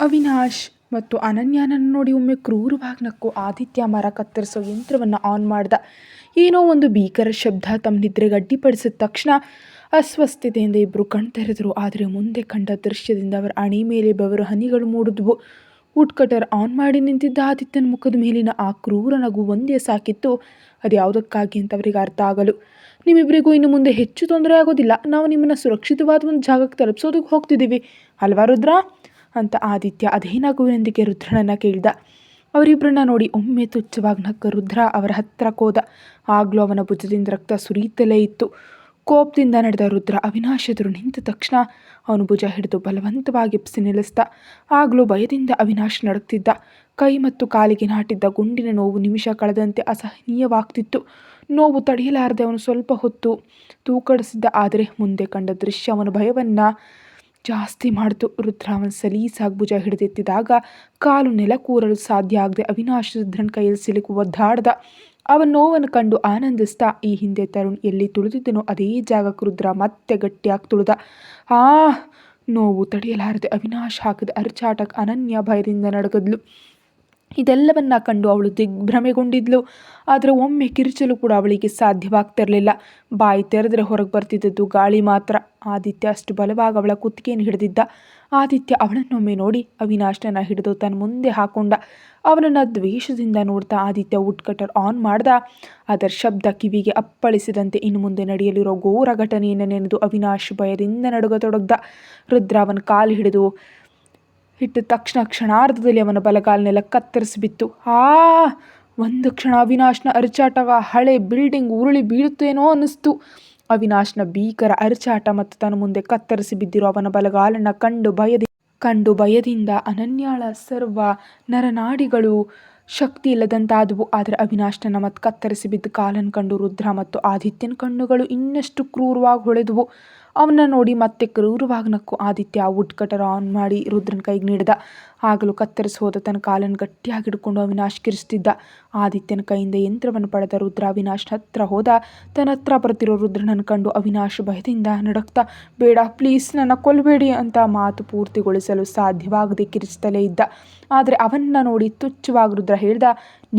ಅವಿನಾಶ್ ಮತ್ತು ಅನನ್ಯನನ್ನು ನೋಡಿ ಒಮ್ಮೆ ಕ್ರೂರವಾಗಿ ನಕ್ಕು ಆದಿತ್ಯ ಮರ ಕತ್ತರಿಸೋ ಯಂತ್ರವನ್ನು ಆನ್ ಮಾಡ್ದ. ಏನೋ ಒಂದು ಭೀಕರ ಶಬ್ದ ತಮ್ಮ ನಿದ್ರೆಗೆ ಅಡ್ಡಿಪಡಿಸಿದ ತಕ್ಷಣ ಅಸ್ವಸ್ಥತೆಯಿಂದ ಇಬ್ಬರು ಕಣ್ತೆರೆದರು. ಆದರೆ ಮುಂದೆ ಕಂಡ ದೃಶ್ಯದಿಂದ ಅವರ ಹಣೆ ಮೇಲೆ ಬೆವರು ಹನಿಗಳು ಮೂಡಿದ್ವು. ವುಡ್ ಕಟರ್ ಆನ್ ಮಾಡಿ ನಿಂತಿದ್ದ ಆದಿತ್ಯನ ಮುಖದ ಮೇಲಿನ ಆ ಕ್ರೂರ ನಗು ಒಂದೇ ಸಾಕಿತ್ತು. ಅದು ಯಾವುದಕ್ಕಾಗಿ ಅಂತ ಅವರಿಗೆ ಅರ್ಥ ಆಗಲು. ನಿಮ್ಮಿಬ್ಬರಿಗೂ ಇನ್ನು ಮುಂದೆ ಹೆಚ್ಚು ತೊಂದರೆ ಆಗೋದಿಲ್ಲ. ನಾವು ನಿಮ್ಮನ್ನು ಸುರಕ್ಷಿತವಾದ ಒಂದು ಜಾಗಕ್ಕೆ ತಲುಪಿಸೋದಕ್ಕೆ ಹೋಗ್ತಿದ್ದೀವಿ ಅಲ್ವಾ ರುದ್ರ ಅಂತ ಆದಿತ್ಯ ಅದೇ ನಗುವಿನೊಂದಿಗೆ ರುದ್ರನನ್ನ ಕೇಳಿದ. ಅವರಿಬ್ಬರನ್ನ ನೋಡಿ ಒಮ್ಮೆ ತುಚ್ಛವಾಗಿ ನಕ್ಕ ರುದ್ರ ಅವರ ಹತ್ತಿರಕ್ಕೆ ಹೋದ. ಆಗ್ಲೂ ಅವನ ಭುಜದಿಂದ ರಕ್ತ ಸುರಿಯುತ್ತಲೇ ಇತ್ತು. ಕೋಪದಿಂದ ನಡೆದ ರುದ್ರ ಅವಿನಾಶ್ ಎದುರು ನಿಂತ ತಕ್ಷಣ ಅವನು ಭುಜ ಹಿಡಿದು ಬಲವಂತವಾಗಿ ಎಪ್ಸಿ ನಿಲ್ಲಿಸ್ದ. ಆಗ್ಲೂ ಭಯದಿಂದ ಅವಿನಾಶ್ ನಡುಗ್ತಿದ್ದ. ಕೈ ಮತ್ತು ಕಾಲಿಗೆ ನಾಟಿದ್ದ ಗುಂಡಿನ ನೋವು ನಿಮಿಷ ಕಳೆದಂತೆ ಅಸಹನೀಯವಾಗ್ತಿತ್ತು. ನೋವು ತಡೆಯಲಾರದೆ ಅವನು ಸ್ವಲ್ಪ ಹೊತ್ತು ತೂಕಡಿಸಿದ್ದ. ಆದರೆ ಮುಂದೆ ಕಂಡ ದೃಶ್ಯ ಅವನ ಭಯವನ್ನು ಜಾಸ್ತಿ ಮಾಡಿತು. ರುದ್ರ ಅವನ ಸಲೀಸಾಗಿ ಭುಜ ಹಿಡಿದೆತ್ತಿದಾಗ ಕಾಲು ನೆಲ ಕೂರಲು ಸಾಧ್ಯ ಆಗದೆ ಅವಿನಾಶ್ ರುದ್ರನ ಕೈಯಲ್ಲಿ ಸಿಲುಕು ಒದ್ದಾಡ್ದ. ಅವನ ನೋವನ್ನು ಕಂಡು ಆನಂದಿಸ್ತಾ ಈ ಹಿಂದೆ ತರುಣ್ ಎಲ್ಲಿ ತುಳಿದಿದ್ದನೋ ಅದೇ ಜಾಗಕ್ಕೆ ರುದ್ರ ಮತ್ತೆ ಗಟ್ಟಿಯಾಗಿ ತುಳಿದ. ಆ ನೋವು ತಡೆಯಲಾರದೆ ಅವಿನಾಶ್ ಹಾಕಿದ ಅರಚಾಟಕ್ಕೆ ಅನನ್ಯ ಭಯದಿಂದ ನಡಗದ್ಲು. ಇದೆಲ್ಲವನ್ನ ಕಂಡು ಅವಳು ದಿಗ್ಭ್ರಮೆಗೊಂಡಿದ್ಲು. ಆದರೆ ಒಮ್ಮೆ ಕಿರುಚಲು ಕೂಡ ಅವಳಿಗೆ ಸಾಧ್ಯವಾಗ್ತಿರಲಿಲ್ಲ. ಬಾಯಿ ತೆರೆದರೆ ಹೊರಗೆ ಬರ್ತಿದ್ದದ್ದು ಗಾಳಿ ಮಾತ್ರ. ಆದಿತ್ಯ ಅಷ್ಟು ಬಲವಾಗಿ ಅವಳ ಕುತ್ತಿಗೆಯನ್ನು ಹಿಡಿದಿದ್ದ. ಆದಿತ್ಯ ಅವಳನ್ನೊಮ್ಮೆ ನೋಡಿ ಅವಿನಾಶ್ನ ಹಿಡಿದು ತನ್ನ ಮುಂದೆ ಹಾಕೊಂಡ. ಅವನನ್ನು ದ್ವೇಷದಿಂದ ನೋಡ್ತಾ ಆದಿತ್ಯ ವುಡ್ ಕಟರ್ ಆನ್ ಮಾಡ್ದ. ಅದರ ಶಬ್ದ ಕಿವಿಗೆ ಅಪ್ಪಳಿಸಿದಂತೆ ಇನ್ನು ಮುಂದೆ ನಡೆಯಲಿರೋ ಘೋರ ಘಟನೆಯನ್ನು ನೆನೆದು ಅವಿನಾಶ್ ಭಯದಿಂದ ನಡುಗತೊಡಗ್ದ. ರುದ್ರ ಅವನ ಕಾಲು ಹಿಡಿದು ಇಟ್ಟ ತಕ್ಷಣ ಕ್ಷಣಾರ್ಧದಲ್ಲಿ ಅವನ ಬಲಗಾಲನೆಲ್ಲ ಕತ್ತರಿಸಿಬಿತ್ತು. ಒಂದು ಕ್ಷಣ ಅವಿನಾಶ್ನ ಅರಚಾಟ ಹಳೆ ಬಿಲ್ಡಿಂಗ್ ಉರುಳಿ ಬೀಳುತ್ತೇನೋ ಅನ್ನಿಸ್ತು. ಅವಿನಾಶ್ನ ಭೀಕರ ಅರಚಾಟ ಮತ್ತು ತನ್ನ ಮುಂದೆ ಕತ್ತರಿಸಿ ಬಿದ್ದಿರೋ ಅವನ ಬಲಗಾಲನ್ನು ಕಂಡು ಭಯದಿಂದ ಅನನ್ಯಾಳ ಸರ್ವ ನರನಾಡಿಗಳು ಶಕ್ತಿ ಇಲ್ಲದಂತಾದವು. ಆದರೆ ಅವಿನಾಶ್ನ ಮತ್ತು ಕತ್ತರಿಸಿ ಬಿದ್ದ ಕಾಲನ್ನು ಕಂಡು ರುದ್ರ ಮತ್ತು ಆದಿತ್ಯನ ಕಣ್ಣುಗಳು ಇನ್ನಷ್ಟು ಕ್ರೂರವಾಗಿ ಹೊಳೆದವು. ಅವನ್ನ ನೋಡಿ ಮತ್ತೆ ಕ್ರೂರವಾಗಿ ನಕ್ಕು ಆದಿತ್ಯ ವುಡ್ ಕಟರ್ ಆನ್ ಮಾಡಿ ರುದ್ರನ ಕೈಗೆ ನೀಡಿದ. ಆಗಲೂ ಕತ್ತರಿಸಿ ಹೋದ ತನ್ನ ಕಾಲನ್ನು ಗಟ್ಟಿಯಾಗಿ ಹಿಡ್ಕೊಂಡು ಅವಿನಾಶ್ ಕಿರಿಸ್ತಿದ್ದ. ಆದಿತ್ಯನ ಕೈಯಿಂದ ಯಂತ್ರವನ್ನು ಪಡೆದ ರುದ್ರ ಅವಿನಾಶ್ನ ಹತ್ರ ಹೋದ. ತನ್ನ ಹತ್ರ ಬರ್ತಿರೋ ರುದ್ರನನ್ನು ಕಂಡು ಅವಿನಾಶ್ ಭಯದಿಂದ ನಡಕ್ತಾ ಬೇಡ ಪ್ಲೀಸ್ ನನ್ನ ಕೊಲ್ಲಬೇಡಿ ಅಂತ ಮಾತು ಪೂರ್ತಿಗೊಳಿಸಲು ಸಾಧ್ಯವಾಗದೆ ಕಿರಿಸ್ತಲೇ ಇದ್ದ. ಆದರೆ ಅವನ್ನ ನೋಡಿ ತುಚ್ಛವಾಗಿ ರುದ್ರ ಹೇಳ್ದ,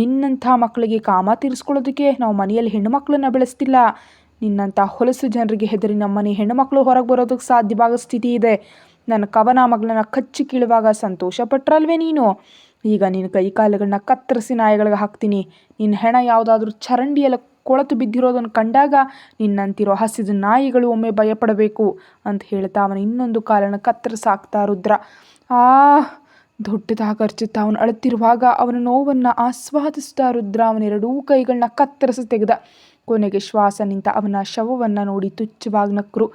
ನಿನ್ನಂಥ ಮಕ್ಕಳಿಗೆ ಕಾಮ ತೀರಿಸ್ಕೊಳ್ಳೋದಕ್ಕೆ ನಾವು ಮನೆಯಲ್ಲಿ ಹೆಣ್ಣು ಮಕ್ಕಳನ್ನ ಬೆಳೆಸ್ತಿಲ್ಲ. ನಿನ್ನಂಥ ಹೊಲಸು ಜನರಿಗೆ ಹೆದರಿ ನಮ್ಮನೆ ಹೆಣ್ಣುಮಕ್ಕಳು ಹೊರಗೆ ಬರೋದಕ್ಕೆ ಸಾಧ್ಯವಾಗೋ ಸ್ಥಿತಿ ಇದೆ. ನನ್ನ ಕವನ ಮಗಳನ್ನ ಕಚ್ಚಿ ಕೀಳುವಾಗ ಸಂತೋಷ ಪಟ್ರಲ್ವೇ ನೀನು? ಈಗ ನಿನ್ನ ಕೈ ಕಾಲುಗಳನ್ನ ಕತ್ತರಿಸಿ ನಾಯಿಗಳಿಗೆ ಹಾಕ್ತೀನಿ. ನಿನ್ನ ಹೆಣ ಯಾವುದಾದ್ರೂ ಚರಂಡಿಯೆಲ್ಲ ಕೊಳತು ಬಿದ್ದಿರೋದನ್ನು ಕಂಡಾಗ ನಿನ್ನಂತಿರೋ ಹಸಿದ ನಾಯಿಗಳು ಒಮ್ಮೆ ಭಯಪಡಬೇಕು ಅಂತ ಹೇಳ್ತಾ ಅವನ ಇನ್ನೊಂದು ಕಾಲನ್ನು ಕತ್ತರಿಸಾಕ್ತಾ ರುದ್ರ. ದೊಡ್ಡದಾಗಿ ಅರ್ಚುತ್ತಾ ಅವನು ಅಳುತ್ತಿರುವಾಗ ಅವನ ನೋವನ್ನು ಆಸ್ವಾದಿಸ್ತಾ ರುದ್ರ ಅವನೆರಡೂ ಕೈಗಳನ್ನ ಕತ್ತರಿಸಿ ತೆಗೆದ. ಕೊನೆಗೆ ಶ್ವಾಸ ನಿಂತ ಅವನ ಶವವನ್ನು ನೋಡಿ ತುಚ್ಛವಾಗಿ ನಕ್ಕರು.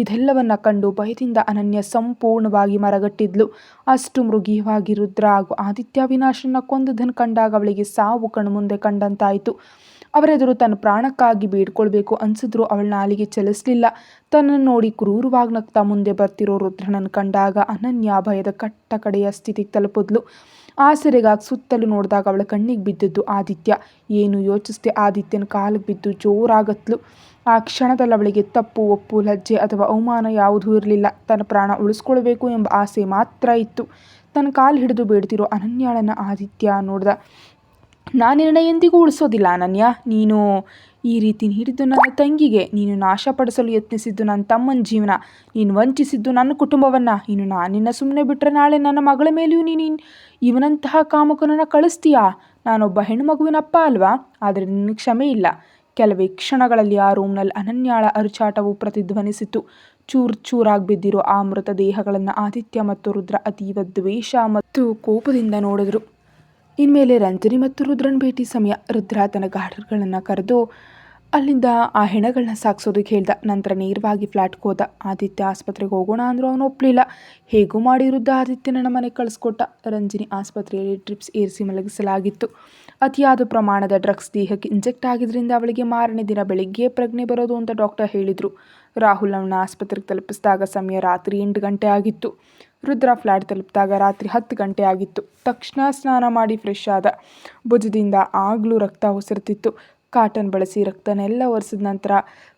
ಇದೆಲ್ಲವನ್ನ ಕಂಡು ಭಯದಿಂದ ಅನನ್ಯ ಸಂಪೂರ್ಣವಾಗಿ ಮರಗಟ್ಟಿದ್ಲು. ಅಷ್ಟು ಮೃಗೀಯವಾಗಿ ರುದ್ರ ಹಾಗೂ ಆದಿತ್ಯ ಅವಿನಾಶನ್ನ ಕೊಂದದನ್ನು ಕಂಡಾಗ ಅವಳಿಗೆ ಸಾವು ಕಣ್ಣು ಮುಂದೆ ಕಂಡಂತಾಯಿತು. ಅವರೆದುರು ತನ್ನ ಪ್ರಾಣಕ್ಕಾಗಿ ಬೇಡ್ಕೊಳ್ಬೇಕು ಅನ್ಸಿದ್ರು ಅವಳ ನಾಲಿಗೆ ಚಲಿಸಲಿಲ್ಲ. ತನ್ನನ್ನು ನೋಡಿ ಕ್ರೂರವಾಗಿ ನಗ್ತಾ ಮುಂದೆ ಬರ್ತಿರೋ ರುದ್ರನನ್ನು ಕಂಡಾಗ ಅನನ್ಯ ಭಯದ ಕಟ್ಟ ಕಡೆಯ ಸ್ಥಿತಿಗೆ ತಲುಪಿದ್ಲು. ಆಸರೆಗಾಗಿ ಸುತ್ತಲೂ ನೋಡಿದಾಗ ಅವಳ ಕಣ್ಣಿಗೆ ಬಿದ್ದದ್ದು ಆದಿತ್ಯ. ಏನು ಯೋಚಿಸದೆ ಆದಿತ್ಯನ ಕಾಲಿಗೆ ಬಿದ್ದು ಜೋರಾಗತ್ಲು. ಆ ಕ್ಷಣದಲ್ಲಿ ಅವಳಿಗೆ ತಪ್ಪು ಒಪ್ಪು ಲಜ್ಜೆ ಅಥವಾ ಅವಮಾನ ಯಾವುದೂ ಇರಲಿಲ್ಲ. ತನ್ನ ಪ್ರಾಣ ಉಳಿಸ್ಕೊಳ್ಬೇಕು ಎಂಬ ಆಸೆ ಮಾತ್ರ ಇತ್ತು. ತನ್ನ ಕಾಲು ಹಿಡಿದು ಬೇಡ್ತಿರೋ ಅನನ್ಯಾಳನ್ನು ಆದಿತ್ಯ ನೋಡ್ದ. ನಾನು ನಿನ್ನ ಎಂದಿಗೂ ಉಳಿಸೋದಿಲ್ಲ ಅನನ್ಯ. ನೀನು ಈ ರೀತಿ ನೀಡಿದ್ದು ನನ್ನ ತಂಗಿಗೆ, ನೀನು ನಾಶಪಡಿಸಲು ಯತ್ನಿಸಿದ್ದು ನನ್ನ ತಮ್ಮನ ಜೀವನ, ನೀನು ವಂಚಿಸಿದ್ದು ನನ್ನ ಕುಟುಂಬವನ್ನು. ಇನ್ನು ನಾನಿನ್ನ ಸುಮ್ಮನೆ ಬಿಟ್ಟರೆ ನಾಳೆ ನನ್ನ ಮಗಳ ಮೇಲೆಯೂ ನೀನು ಇವನಂತಹ ಕಾಮಕನನ್ನು ಕಳಿಸ್ತೀಯಾ? ನಾನೊಬ್ಬ ಹೆಣ್ಣುಮಗುವಿನ ಅಪ್ಪ ಅಲ್ವಾ? ಆದರೆ ನಿನಗೆ ಕ್ಷಮೆ ಇಲ್ಲ. ಕೆಲವೇ ಕ್ಷಣಗಳಲ್ಲಿ ಆ ರೂಮ್ನಲ್ಲಿ ಅನನ್ಯಾಳ ಅರಚಾಟವು ಪ್ರತಿಧ್ವನಿಸಿತು. ಚೂರು ಚೂರಾಗಿ ಬಿದ್ದಿರೋ ಆ ಮೃತ ದೇಹಗಳನ್ನು ಆದಿತ್ಯ ಮತ್ತು ರುದ್ರ ಅತೀವ ದ್ವೇಷ ಮತ್ತು ಕೋಪದಿಂದ ನೋಡಿದ್ರು. ಇನ್ಮೇಲೆ ರಂಜನಿ ಮತ್ತು ರುದ್ರನ ಭೇಟಿ ಸಮಯ. ರುದ್ರ ತನ್ನ ಗಾರ್ಡರ್ಗಳನ್ನು ಕರೆದು ಅಲ್ಲಿಂದ ಆ ಹೆಣಗಳನ್ನ ಸಾಗಿಸೋದಕ್ಕೆ ಹೇಳ್ದ. ನಂತರ ನೇರವಾಗಿ ಫ್ಲ್ಯಾಟ್ಗೆ ಹೋದ. ಆದಿತ್ಯ ಆಸ್ಪತ್ರೆಗೆ ಹೋಗೋಣ ಅಂದರೂ ಅವನು ಒಪ್ಪಲಿಲ್ಲ. ಹೇಗೂ ಮಾಡಿ ರುದ್ರ ಆದಿತ್ಯನ ಮನೆಗೆ ಕಳಿಸ್ಕೊಟ್ಟ. ರಂಜನಿ ಆಸ್ಪತ್ರೆಯಲ್ಲಿ ಡ್ರಿಪ್ಸ್ ಏರಿಸಿ ಮಲಗಿಸಲಾಗಿತ್ತು. ಅತಿಯಾದ ಪ್ರಮಾಣದ ಡ್ರಗ್ಸ್ ದೇಹಕ್ಕೆ ಇಂಜೆಕ್ಟ್ ಆಗಿದ್ದರಿಂದ ಅವಳಿಗೆ ಮಾರನೇ ದಿನ ಬೆಳಿಗ್ಗೆ ಪ್ರಜ್ಞೆ ಬರೋದು ಅಂತ ಡಾಕ್ಟರ್ ಹೇಳಿದರು. ರಾಹುಲ್ ಅವನ ಆಸ್ಪತ್ರೆಗೆ ತಲುಪಿಸಿದಾಗ ಸಮಯ ರಾತ್ರಿ 8 ಗಂಟೆ ಆಗಿತ್ತು. ರುದ್ರ ಫ್ಲ್ಯಾಟ್ ತಲುಪಿದಾಗ ರಾತ್ರಿ 10 ಗಂಟೆ ಆಗಿತ್ತು. ತಕ್ಷಣ ಸ್ನಾನ ಮಾಡಿ ಫ್ರೆಶ್ ಆದ. ಭುಜದಿಂದ ಆಗಲೂ ರಕ್ತ ಹೊಸರ್ತಿತ್ತು. ಕಾಟನ್ ಬಳಸಿ ರಕ್ತನೆಲ್ಲ ಒರೆಸಿದ ನಂತರ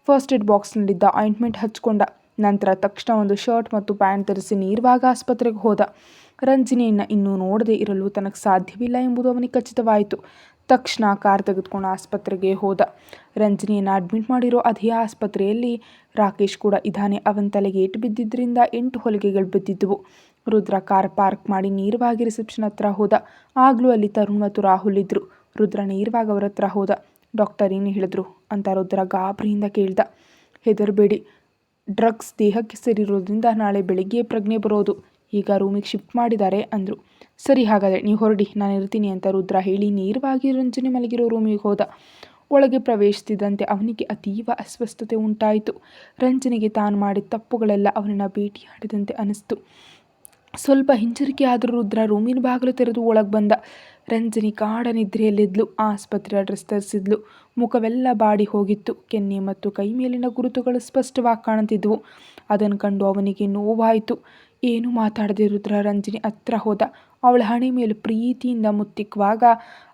ಫಸ್ಟ್ ಏಡ್ ಬಾಕ್ಸ್ನಲ್ಲಿದ್ದ ಆಯಿಂಟ್ಮೆಂಟ್ ಹಚ್ಕೊಂಡ. ನಂತರ ತಕ್ಷಣ ಒಂದು ಶರ್ಟ್ ಮತ್ತು ಪ್ಯಾಂಟ್ ಧರಿಸಿ ನೇರವಾಗಿ ಆಸ್ಪತ್ರೆಗೆ ಹೋದ. ರಂಜಿನಿಯನ್ನು ಇನ್ನೂ ನೋಡದೇ ಇರಲು ತನಗೆ ಸಾಧ್ಯವಿಲ್ಲ ಎಂಬುದು ಅವನಿಗೆ ಖಚಿತವಾಯಿತು. ತಕ್ಷಣ ಕಾರ್ ತೆಗೆದುಕೊಂಡು ಆಸ್ಪತ್ರೆಗೆ ಹೋದ. ರಂಜಿನಿಯನ್ನು ಅಡ್ಮಿಟ್ ಮಾಡಿರೋ ಅದೇ ಆಸ್ಪತ್ರೆಯಲ್ಲಿ ರಾಕೇಶ್ ಕೂಡ ಇದ್ದಾನೆ. ಅವನ ತಲೆಗೆ ಏಟು ಬಿದ್ದಿದ್ದರಿಂದ 8 ಹೊಲಿಗೆಗಳು ಬಿದ್ದಿದ್ದವು. ರುದ್ರ ಕಾರ್ ಪಾರ್ಕ್ ಮಾಡಿ ನೇರವಾಗಿ ರಿಸೆಪ್ಷನ್ ಹತ್ರ ಹೋದ. ಆಗಲೂ ಅಲ್ಲಿ ತರುಣ್ ಮತ್ತು ರಾಹುಲ್ ಇದ್ರು. ರುದ್ರ ನೇರವಾಗಿ ಅವರ ಹತ್ರ ಹೋದ. ಡಾಕ್ಟರ್ ಏನು ಹೇಳಿದ್ರು ಅಂತ ರುದ್ರ ಗಾಬರಿಯಿಂದ ಕೇಳ್ದ. ಹೆದರಬೇಡಿ, ಡ್ರಗ್ಸ್ ದೇಹಕ್ಕೆ ಸೇರಿರೋದ್ರಿಂದ ನಾಳೆ ಬೆಳಿಗ್ಗೆ ಪ್ರಜ್ಞೆ ಬರೋದು. ಈಗ ರೂಮಿಗೆ ಶಿಫ್ಟ್ ಮಾಡಿದ್ದಾರೆ ಅಂದರು. ಸರಿ, ಹಾಗಾದರೆ ನೀವು ಹೊರಡಿ, ನಾನು ಇರ್ತೀನಿ ಅಂತ ರುದ್ರ ಹೇಳಿ ನೇರವಾಗಿ ರಂಜನಿ ಮಲಗಿರೋ ರೂಮಿಗೆ ಹೋದ. ಒಳಗೆ ಪ್ರವೇಶಿಸಿದಂತೆ ಅವನಿಗೆ ಅತೀವ ಅಸ್ವಸ್ಥತೆ ಉಂಟಾಯಿತು. ರಂಜನಿಗೆ ತಾನು ಮಾಡಿದ ತಪ್ಪುಗಳೆಲ್ಲ ಅವನನ್ನು ಭೇಟಿಯಾಡಿದಂತೆ ಅನಿಸ್ತು. ಸ್ವಲ್ಪ ಹಿಂಜರಿಕೆ ಆದರೂ ರುದ್ರ ರೂಮಿನ ಬಾಗಿಲು ತೆರೆದು ಒಳಗೆ ಬಂದ. ರಂಜನಿ ಗಾಢ ನಿದ್ರೆಯಲ್ಲಿದ್ಲು. ಆಸ್ಪತ್ರೆ ಡ್ರೆಸ್ ಧರಿಸಿದ್ಲು. ಮುಖವೆಲ್ಲ ಬಾಡಿ ಹೋಗಿತ್ತು. ಕೆನ್ನೆ ಮತ್ತು ಕೈ ಮೇಲಿನ ಗುರುತುಗಳು ಸ್ಪಷ್ಟವಾಗಿ ಕಾಣುತ್ತಿದ್ದವು. ಅದನ್ನು ಕಂಡು ಅವನಿಗೆ ನೋವಾಯಿತು. ಏನು ಮಾತಾಡದೆ ರುದ್ರ ರಂಜನಿ ಹತ್ರ ಹೋದ. ಅವಳ ಹಣೆ ಮೇಲೆ ಪ್ರೀತಿಯಿಂದ ಮುತ್ತಿಕ್ಕುವಾಗ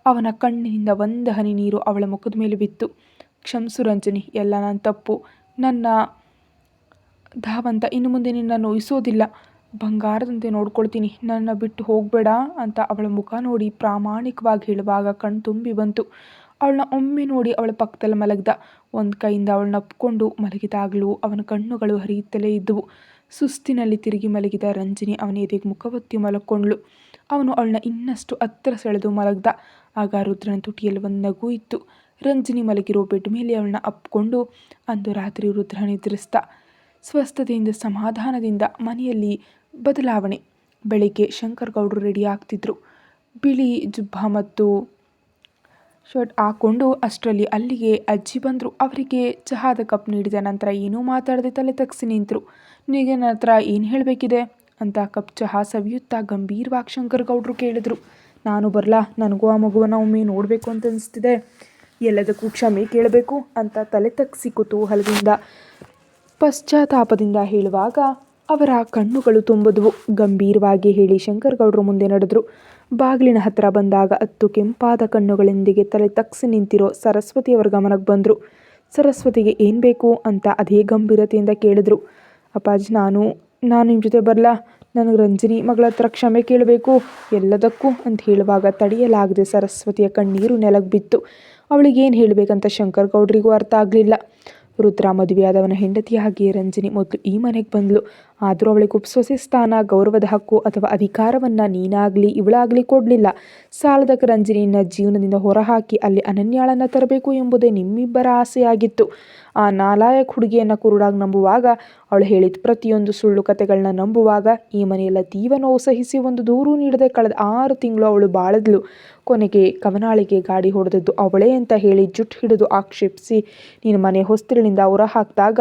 ಅವನ ಕಣ್ಣಿನಿಂದ ಒಂದು ಹನಿ ನೀರು ಅವಳ ಮುಖದ ಮೇಲೆ ಬಿತ್ತು. ಕ್ಷಮಿಸು ರಂಜನಿ, ಎಲ್ಲ ನನ್ನ ತಪ್ಪು. ನನ್ನ ಧಾವಂತ ಇನ್ನು ಮುಂದೆ ನಿನ್ನ ನೋಯಿಸೋದಿಲ್ಲ. ಬಂಗಾರದಂತೆ ನೋಡ್ಕೊಳ್ತೀನಿ. ನನ್ನ ಬಿಟ್ಟು ಹೋಗಬೇಡ ಅಂತ ಅವಳ ಮುಖ ನೋಡಿ ಪ್ರಾಮಾಣಿಕವಾಗಿ ಹೇಳುವಾಗ ಕಣ್ಣು ತುಂಬಿ ಬಂತು. ಅವಳನ್ನ ಒಮ್ಮೆ ನೋಡಿ ಅವಳ ಪಕ್ಕದಲ್ಲಿ ಮಲಗ್ದ. ಒಂದು ಕೈಯಿಂದ ಅವಳನ್ನ ಅಪ್ಕೊಂಡು ಮಲಗಿದಾಗಲೂ ಅವನ ಕಣ್ಣುಗಳು ಹರಿಯುತ್ತಲೇ ಇದ್ದವು. ಸುಸ್ತಿನಲ್ಲಿ ತಿರುಗಿ ಮಲಗಿದ ರಂಜನಿ ಅವನ ಎದೆಗೆ ಮುಖವೊತ್ತಿ ಮಲಕ್ಕೊಂಡ್ಳು. ಅವನು ಅವಳನ್ನ ಇನ್ನಷ್ಟು ಹತ್ತಿರ ಸೆಳೆದು ಮಲಗ್ದ. ಆಗ ರುದ್ರನ ತುಟಿಯಲ್ಲಿ ಒಂದು ನಗು ಇತ್ತು. ರಂಜನಿ ಮಲಗಿರೋ ಬೆಡ್ ಮೇಲೆ ಅವಳನ್ನ ಅಪ್ಕೊಂಡು ಅಂದು ರಾತ್ರಿ ರುದ್ರ ನಿದ್ರಿಸ್ದ. ಸ್ವಸ್ಥತೆಯಿಂದ ಸಮಾಧಾನದಿಂದ. ಮನೆಯಲ್ಲಿ ಬದಲಾವಣೆ. ಬೆಳಿಗ್ಗೆ ಶಂಕರ್ ಗೌಡ್ರು ರೆಡಿ ಆಗ್ತಿದ್ರು. ಬಿಳಿ ಜುಬ್ಬ ಮತ್ತು ಶರ್ಟ್ ಹಾಕ್ಕೊಂಡು. ಅಷ್ಟರಲ್ಲಿ ಅಲ್ಲಿಗೆ ಅಜ್ಜಿ ಬಂದರು. ಅವರಿಗೆ ಚಹಾದ ಕಪ್ ನೀಡಿದ ನಂತರ ಏನೂ ಮಾತಾಡದೆ ತಲೆ ತಗ್ಸಿ ನಿಂತರು. ನಿನಗೆ ನನ್ನ ಹತ್ರ ಏನು ಹೇಳಬೇಕಿದೆ ಅಂತ ಕಪ್ ಚಹಾ ಸವಿಯುತ್ತಾ ಗಂಭೀರವಾಗಿ ಶಂಕರ್ ಗೌಡ್ರು ಕೇಳಿದ್ರು. ನಾನು ಬರಲಾ? ನನಗೂ ಆ ಮಗುವನ್ನು ಒಮ್ಮೆ ನೋಡಬೇಕು ಅಂತ ಅನಿಸ್ತಿದೆ. ಎಲ್ಲದಕ್ಕೂ ಕ್ಷಮೆ ಕೇಳಬೇಕು ಅಂತ ತಲೆ ತಗ್ಸಿ ಕುತೂಹಲದಿಂದ ಪಶ್ಚಾತ್ತಾಪದಿಂದ ಹೇಳುವಾಗ ಅವರ ಕಣ್ಣುಗಳು ತುಂಬಿದ್ವು. ಗಂಭೀರವಾಗಿ ಹೇಳಿ ಶಂಕರ್ ಗೌಡ್ರು ಮುಂದೆ ನಡೆದ್ರು. ಬಾಗಿಲಿನ ಹತ್ರ ಬಂದಾಗ 10 ಕೆಂಪಾದ ಕಣ್ಣುಗಳೊಂದಿಗೆ ತಲೆ ತಗ್ಸಿ ನಿಂತಿರೋ ಸರಸ್ವತಿಯವರ ಗಮನಕ್ಕೆ ಬಂದರು. ಸರಸ್ವತಿಗೆ ಏನು ಬೇಕು ಅಂತ ಅದೇ ಗಂಭೀರತೆಯಿಂದ ಕೇಳಿದ್ರು. ಅಪ್ಪಾಜಿ, ನಾನು ನಿಮ್ಮ ಜೊತೆ ಬರಲಾ? ನನಗೆ ರಂಜನಿ ಮಗಳ ಹತ್ರ ಕ್ಷಮೆ ಕೇಳಬೇಕು ಎಲ್ಲದಕ್ಕೂ ಅಂತ ಹೇಳುವಾಗ ತಡೆಯಲಾಗದೆ ಸರಸ್ವತಿಯ ಕಣ್ಣೀರು ನೆಲಕ್ಕೆ ಬಿತ್ತು. ಅವಳಿಗೇನು ಹೇಳಬೇಕಂತ ಶಂಕರ್ ಗೌಡ್ರಿಗೂ ಅರ್ಥ ಆಗಲಿಲ್ಲ. ರುದ್ರ ಮದುವೆಯಾದವನ ಹೆಂಡತಿಯಾಗಿಯೇ ರಂಜನಿ ಮೊದಲು ಈ ಮನೆಗೆ ಬಂದಳು. ಆದರೂ ಅವಳಿಗೆ ಸೊಸೆ ಸ್ಥಾನ, ಗೌರವದ ಹಕ್ಕು ಅಥವಾ ಅಧಿಕಾರವನ್ನು ನೀನಾಗಲಿ ಇವಳಾಗಲಿ ಕೊಡಲಿಲ್ಲ. ಸಾಲದಕ್ಕೆ ರಂಜನಿಯನ್ನು ಜೀವನದಿಂದ ಹೊರಹಾಕಿ ಅಲ್ಲಿ ಅನನ್ಯಾಳನ್ನು ತರಬೇಕು ಎಂಬುದೇ ನಿಮ್ಮಿಬ್ಬರ ಆಸೆಯಾಗಿತ್ತು. ಆ ನಾಲಾಯಕ್ ಹುಡುಗಿಯನ್ನು ಕುರುಡಾಗಿ ನಂಬುವಾಗ, ಅವಳು ಹೇಳಿದ ಪ್ರತಿಯೊಂದು ಸುಳ್ಳು ಕತೆಗಳನ್ನ ನಂಬುವಾಗ, ಈ ಮನೆಯೆಲ್ಲ ತೀವ್ರ ನೋವು ಸಹಿಸಿ ಒಂದು ದೂರು ನೀಡದೆ ಕಳೆದ 6 ತಿಂಗಳು ಅವಳು ಬಾಳಿದ್ಲು. ಕೊನೆಗೆ ಕವನಾಳಿಗೆ ಗಾಡಿ ಹೊಡೆದದ್ದು ಅವಳೇ ಅಂತ ಹೇಳಿ ಜುಟ್ಟು ಹಿಡಿದು ಆಕ್ಷೇಪಿಸಿ ನೀನು ಮನೆ ಹೊಸ್ತಿಲಿನಿಂದ ಹೊರ ಹಾಕಿದಾಗ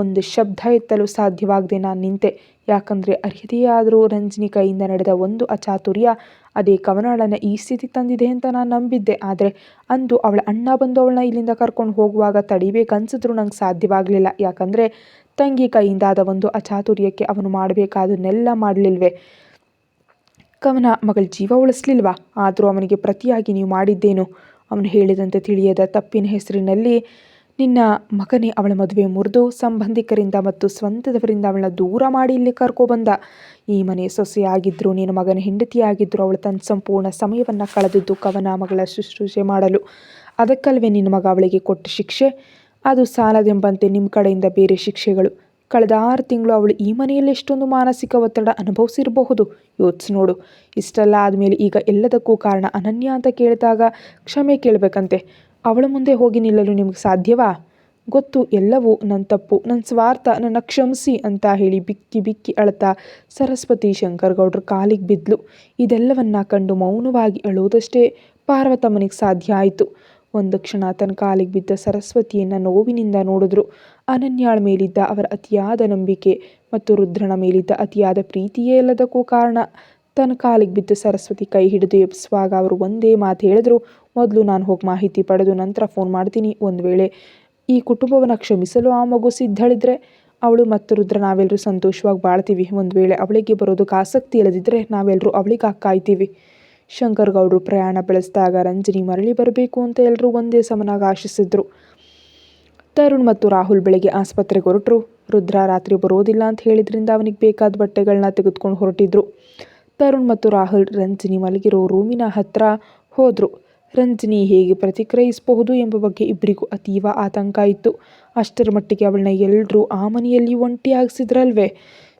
ಒಂದು ಶಬ್ದ ಎತ್ತಲು ಸಾಧ್ಯವಾಗದೆ ನಾನು ನಿಂತೆ. ಯಾಕಂದರೆ ಅರಿಯದೆಯೇ ಆದರೂ ರಂಜನಿ ಕೈಯಿಂದ ನಡೆದ ಒಂದು ಅಚಾತುರ್ಯ ಅದೇ ಕವನಾಳನ್ನು ಈ ಸ್ಥಿತಿ ತಂದಿದೆ ಅಂತ ನಾನು ನಂಬಿದ್ದೆ. ಆದರೆ ಅಂದು ಅವಳ ಅಣ್ಣ ಬಂದು ಅವಳನ್ನ ಇಲ್ಲಿಂದ ಕರ್ಕೊಂಡು ಹೋಗುವಾಗ ತಡಿಬೇಕನ್ಸಿದ್ರು ನಂಗೆ ಸಾಧ್ಯವಾಗಲಿಲ್ಲ. ಯಾಕಂದರೆ ತಂಗಿ ಕೈಯಿಂದಾದ ಒಂದು ಅಚಾತುರ್ಯಕ್ಕೆ ಅವನು ಮಾಡಬೇಕಾದನ್ನೆಲ್ಲ ಮಾಡಲಿಲ್ವೇ? ಕವನ ಮಗಳ ಜೀವ ಉಳಿಸ್ಲಿಲ್ವಾ? ಆದರೂ ಅವನಿಗೆ ಪ್ರತಿಯಾಗಿ ನೀವು ಮಾಡಿದ್ದೇನು? ಅವನು ಹೇಳಿದಂತೆ ತಿಳಿಯದ ತಪ್ಪಿನ ಹೆಸರಿನಲ್ಲಿ ನಿನ್ನ ಮಗನೇ ಅವಳ ಮದುವೆ ಮುರಿದು ಸಂಬಂಧಿಕರಿಂದ ಮತ್ತು ಸ್ವಂತದವರಿಂದ ಅವಳನ್ನ ದೂರ ಮಾಡಿ ಇಲ್ಲಿ ಕರ್ಕೊಬಂದ. ಈ ಮನೆ ಸೊಸೆಯಾಗಿದ್ದರೂ ನಿನ್ನ ಮಗನ ಹೆಂಡತಿಯಾಗಿದ್ದರೂ ಅವಳು ತನ್ನ ಸಂಪೂರ್ಣ ಸಮಯವನ್ನು ಕಳೆದಿದ್ದು ಕವನ ಮಗಳ ಶುಶ್ರೂಷೆ ಮಾಡಲು. ಅದಕ್ಕಲ್ವೇ ನಿನ್ನ ಮಗ ಅವಳಿಗೆ ಕೊಟ್ಟ ಶಿಕ್ಷೆ? ಅದು ಸಾಲದೆಂಬಂತೆ ನಿಮ್ಮ ಕಡೆಯಿಂದ ಬೇರೆ ಶಿಕ್ಷೆಗಳು. ಕಳೆದ 6 ತಿಂಗಳು ಅವಳು ಈ ಮನೆಯಲ್ಲಿ ಎಷ್ಟೊಂದು ಮಾನಸಿಕ ಒತ್ತಡ ಅನುಭವಿಸಿರಬಹುದು ಯೋಚಿಸಿ ನೋಡು. ಇಷ್ಟೆಲ್ಲ ಆದಮೇಲೆ ಈಗ ಎಲ್ಲದಕ್ಕೂ ಕಾರಣ ಅನನ್ಯ ಅಂತ ಕೇಳಿದಾಗ ಕ್ಷಮೆ ಕೇಳಬೇಕಂತೆ. ಅವಳ ಮುಂದೆ ಹೋಗಿ ನಿಲ್ಲಲು ನಿಮಗೆ ಸಾಧ್ಯವಾ? ಗೊತ್ತು, ಎಲ್ಲವೂ ನನ್ನ ತಪ್ಪು, ನನ್ನ ಸ್ವಾರ್ಥ, ನನ್ನ ಕ್ಷಮಿಸಿ ಅಂತ ಹೇಳಿ ಬಿಕ್ಕಿ ಬಿಕ್ಕಿ ಅಳ್ತಾ ಸರಸ್ವತಿ ಶಂಕರ್ ಗೌಡ್ರ ಕಾಲಿಗೆ ಬಿದ್ಲು. ಇದೆಲ್ಲವನ್ನ ಕಂಡು ಮೌನವಾಗಿ ಅಳೋದಷ್ಟೇ ಪಾರ್ವತಮ್ಮನಿಗೆ ಸಾಧ್ಯ ಆಯಿತು. ಒಂದು ಕ್ಷಣ ತನ್ನ ಕಾಲಿಗೆ ಬಿದ್ದ ಸರಸ್ವತಿಯನ್ನು ನೋವಿನಿಂದ ನೋಡಿದ್ರು. ಅನನ್ಯಾಳ ಮೇಲಿದ್ದ ಅವರ ಅತಿಯಾದ ನಂಬಿಕೆ ಮತ್ತು ರುದ್ರನ ಮೇಲಿದ್ದ ಅತಿಯಾದ ಪ್ರೀತಿಯೇ ಎಲ್ಲದಕ್ಕೂ ಕಾರಣ. ತನ್ನ ಕಾಲಿಗೆ ಬಿದ್ದ ಸರಸ್ವತಿ ಕೈ ಹಿಡಿದು ಎಬ್ಬಿಸುವಾಗ ಅವರು ಒಂದೇ ಮಾತು ಹೇಳಿದ್ರು. ಮೊದಲು ನಾನು ಹೋಗಿ ಮಾಹಿತಿ ಪಡೆದು ನಂತರ ಫೋನ್ ಮಾಡ್ತೀನಿ. ಒಂದು ವೇಳೆ ಈ ಕುಟುಂಬವನ್ನು ಕ್ಷಮಿಸಲು ಆ ಮಗು ಸಿದ್ಧಳಿದ್ರೆ ಅವಳು ಮತ್ತು ರುದ್ರ ನಾವೆಲ್ಲರೂ ಸಂತೋಷವಾಗಿ ಬಾಳ್ತೀವಿ. ಒಂದು ವೇಳೆ ಅವಳಿಗೆ ಬರೋದಕ್ಕೆ ಆಸಕ್ತಿ ಇಲ್ಲದಿದ್ದರೆ ನಾವೆಲ್ಲರೂ ಅವಳಿಗೆ ಕಾಯ್ತೀವಿ. ಶಂಕರ್ ಗೌಡ್ರು ಪ್ರಯಾಣ ಬೆಳೆಸಿದಾಗ ರಂಜನಿ ಮರಳಿ ಬರಬೇಕು ಅಂತ ಎಲ್ಲರೂ ಒಂದೇ ಸಮನಾಗಿ ಆಶಿಸಿದ್ರು. ತರುಣ್ ಮತ್ತು ರಾಹುಲ್ ಬೆಳಗ್ಗೆ ಆಸ್ಪತ್ರೆಗೆ ಹೊರಟರು. ರುದ್ರ ರಾತ್ರಿ ಬರೋದಿಲ್ಲ ಅಂತ ಹೇಳಿದ್ರಿಂದ ಅವನಿಗೆ ಬೇಕಾದ ಬಟ್ಟೆಗಳನ್ನ ತೆಗೆದುಕೊಂಡು ಹೊರಟಿದ್ರು. ತರುಣ್ ಮತ್ತು ರಾಹುಲ್ ರಂಜಿನಿ ಮಲಗಿರೋ ರೂಮಿನ ಹತ್ರ ಹೋದರು. ರಂಜಿನಿ ಹೇಗೆ ಪ್ರತಿಕ್ರಿಯಿಸಬಹುದು ಎಂಬ ಬಗ್ಗೆ ಇಬ್ಬರಿಗೂ ಅತೀವ ಆತಂಕ ಇತ್ತು. ಅಷ್ಟರ ಮಟ್ಟಿಗೆ ಅವಳನ್ನ ಎಲ್ಲರೂ ಆ ಮನೆಯಲ್ಲಿ ಒಂಟಿಯಾಗಿಸಿದ್ರಲ್ವೇ?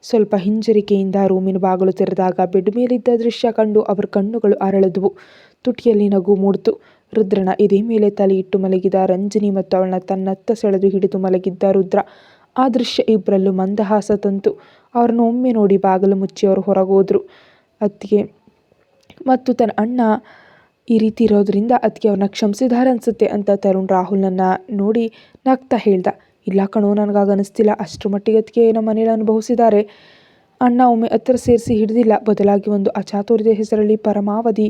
ಸ್ವಲ್ಪ ಹಿಂಜರಿಕೆಯಿಂದ ರೂಮಿನ ಬಾಗಿಲು ತೆರೆದಾಗ ಬೆಡ್ ಮೇಲಿದ್ದ ದೃಶ್ಯ ಕಂಡು ಅವರ ಕಣ್ಣುಗಳು ಅರಳಿದ್ವು. ತುಟಿಯಲ್ಲಿ ನಗು ಮೂಡಿತು. ರುದ್ರನ ಎದೆ ಮೇಲೆ ತಲೆ ಇಟ್ಟು ಮಲಗಿದ ರಂಜಿನಿ ಮತ್ತು ಅವಳನ್ನ ತನ್ನತ್ತ ಸೆಳೆದು ಹಿಡಿದು ಮಲಗಿದ್ದ ರುದ್ರ. ಆ ದೃಶ್ಯ ಇಬ್ಬರಲ್ಲೂ ಮಂದಹಾಸ ತಂತು. ಅವ್ರನ್ನ ಒಮ್ಮೆ ನೋಡಿ ಬಾಗಿಲು ಮುಚ್ಚಿ ಅವರು ಹೊರಗೋದ್ರು. ಅತ್ತಿಗೆ ಮತ್ತು ತನ್ನ ಅಣ್ಣ ಈ ರೀತಿ ಇರೋದ್ರಿಂದ ಅದಕ್ಕೆ ಅವ್ರನ್ನ ಕ್ಷಮಿಸಿದ್ದಾರೆ ಅನಿಸುತ್ತೆ ಅಂತ ತರುಣ್ ರಾಹುಲ್ನನ್ನು ನೋಡಿ ನಗ್ತಾ ಹೇಳ್ದ. ಇಲ್ಲ ಕಣೋ, ನನಗಾಗ ಅನಿಸ್ತಿಲ್ಲ. ಅಷ್ಟರ ಮಟ್ಟಿಗೆ ಅದಕ್ಕೆ ನಮ್ಮ ಮನೇಲಿ ಅನುಭವಿಸಿದ್ದಾರೆ. ಅಣ್ಣ ಒಮ್ಮೆ ಹತ್ತಿರ ಸೇರಿಸಿ ಹಿಡಿದಿಲ್ಲ, ಬದಲಾಗಿ ಒಂದು ಅಚಾತುರ್ಯದ ಹೆಸರಲ್ಲಿ ಪರಮಾವಧಿ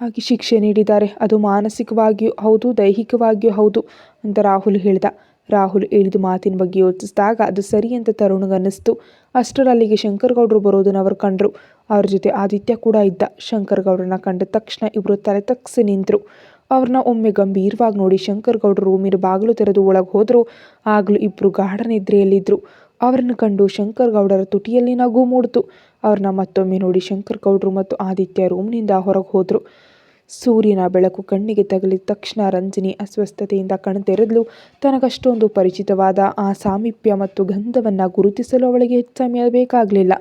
ಆಗಿ ಶಿಕ್ಷೆ ನೀಡಿದ್ದಾರೆ. ಅದು ಮಾನಸಿಕವಾಗಿಯೂ ಹೌದು, ದೈಹಿಕವಾಗಿಯೂ ಹೌದು ಅಂತ ರಾಹುಲ್ ಹೇಳ್ದ. ರಾಹುಲ್ ಹೇಳಿದ ಮಾತಿನ ಬಗ್ಗೆ ಯೋಚಿಸಿದಾಗ ಅದು ಸರಿ ಅಂತ ತರುಣ್ಗನ್ನಿಸ್ತು. ಅಷ್ಟರಲ್ಲಿಗೆ ಶಂಕರ್ ಗೌಡ್ರು ಬರೋದನ್ನು ಅವರು ಕಂಡ್ರು. ಅವ್ರ ಜೊತೆ ಆದಿತ್ಯ ಕೂಡ ಇದ್ದ. ಶಂಕರ್ ಗೌಡ್ರನ್ನ ಕಂಡ ತಕ್ಷಣ ಇಬ್ಬರು ತಲೆ ತಗ್ಸಿ ನಿಂತರು. ಅವ್ರನ್ನ ಒಮ್ಮೆ ಗಂಭೀರವಾಗಿ ನೋಡಿ ಶಂಕರ್ ಗೌಡ್ರು ರೂಮಿನ ಬಾಗಿಲು ತೆರೆದು ಒಳಗೆ ಹೋದರು. ಆಗಲೂ ಇಬ್ಬರು ಗಾಢ ನಿದ್ರೆಯಲ್ಲಿದ್ದರು. ಅವರನ್ನು ಕಂಡು ಶಂಕರ್ ಗೌಡರ ತುಟಿಯಲ್ಲಿ ನಗು ಮೂಡಿತು. ಅವ್ರನ್ನ ಮತ್ತೊಮ್ಮೆ ನೋಡಿ ಶಂಕರ್ ಗೌಡ್ರು ಮತ್ತು ಆದಿತ್ಯ ರೂಮ್ನಿಂದ ಹೊರಗೆ ಹೋದರು. ಸೂರ್ಯನ ಬೆಳಕು ಕಣ್ಣಿಗೆ ತಗುಲಿದ ತಕ್ಷಣ ರಂಜಿನಿ ಅಸ್ವಸ್ಥತೆಯಿಂದ ಕಣ್ತೆರೆದ್ಲು. ತನಗಷ್ಟೊಂದು ಪರಿಚಿತವಾದ ಆ ಸಾಮೀಪ್ಯ ಮತ್ತು ಗಂಧವನ್ನು ಗುರುತಿಸಲು ಅವಳಿಗೆ ಹೆಚ್ಚು ಸಮಯ ಬೇಕಾಗಲಿಲ್ಲ.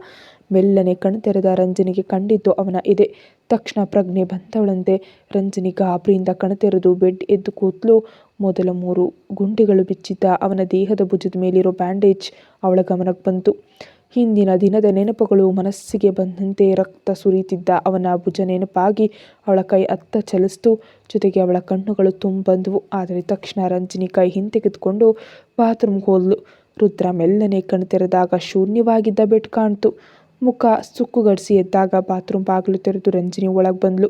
ಮೆಲ್ಲನೆ ಕಣ್ತೆರೆದ ರಂಜಿನಿಗೆ ಕಂಡಿದ್ದು ಅವನ ಎದೆ. ತಕ್ಷಣ ಪ್ರಜ್ಞೆ ಬಂದವಳಂತೆ ರಂಜಿನಿ ಗಾಬರಿಯಿಂದ ಕಣ್ತೆರೆದು ಬೆಡ್ ಎದ್ದು ಕೂತ್ಲು. ಮೊದಲ 3 ಗುಂಡಿಗಳು ಬಿಚ್ಚಿದ್ದ ಅವನ ದೇಹದ ಭುಜದ ಮೇಲಿರೋ ಬ್ಯಾಂಡೇಜ್ ಅವಳ ಗಮನಕ್ಕೆ ಬಂತು. ಹಿಂದಿನ ದಿನದ ನೆನಪುಗಳು ಮನಸ್ಸಿಗೆ ಬಂದಂತೆ ರಕ್ತ ಸುರಿತಿದ್ದ ಅವನ ಭುಜ ನೆನಪಾಗಿ ಅವಳ ಕೈ ಅತ್ತ ಚಲಿಸ್ತು. ಜೊತೆಗೆ ಅವಳ ಕಣ್ಣುಗಳು ತುಂಬಂದವು. ಆದರೆ ತಕ್ಷಣ ರಂಜಿನಿ ಕೈ ಹಿಂತೆಗೆದುಕೊಂಡು ಬಾತ್ರೂಮ್ಗೆ ಹೋದ್ಲು. ರುದ್ರ ಮೆಲ್ಲನೆ ಕಣ್ತೆರೆದಾಗ ಶೂನ್ಯವಾಗಿದ್ದ ಬೆಡ್ ಕಾಣ್ತು. ಮುಖ ಸುಕ್ಕುಗಡಿಸಿ ಎದ್ದಾಗ ಬಾತ್ರೂಮ್ ಬಾಗಿಲು ತೆರೆದು ರಂಜಿನಿ ಒಳಗೆ ಬಂದ್ಲು.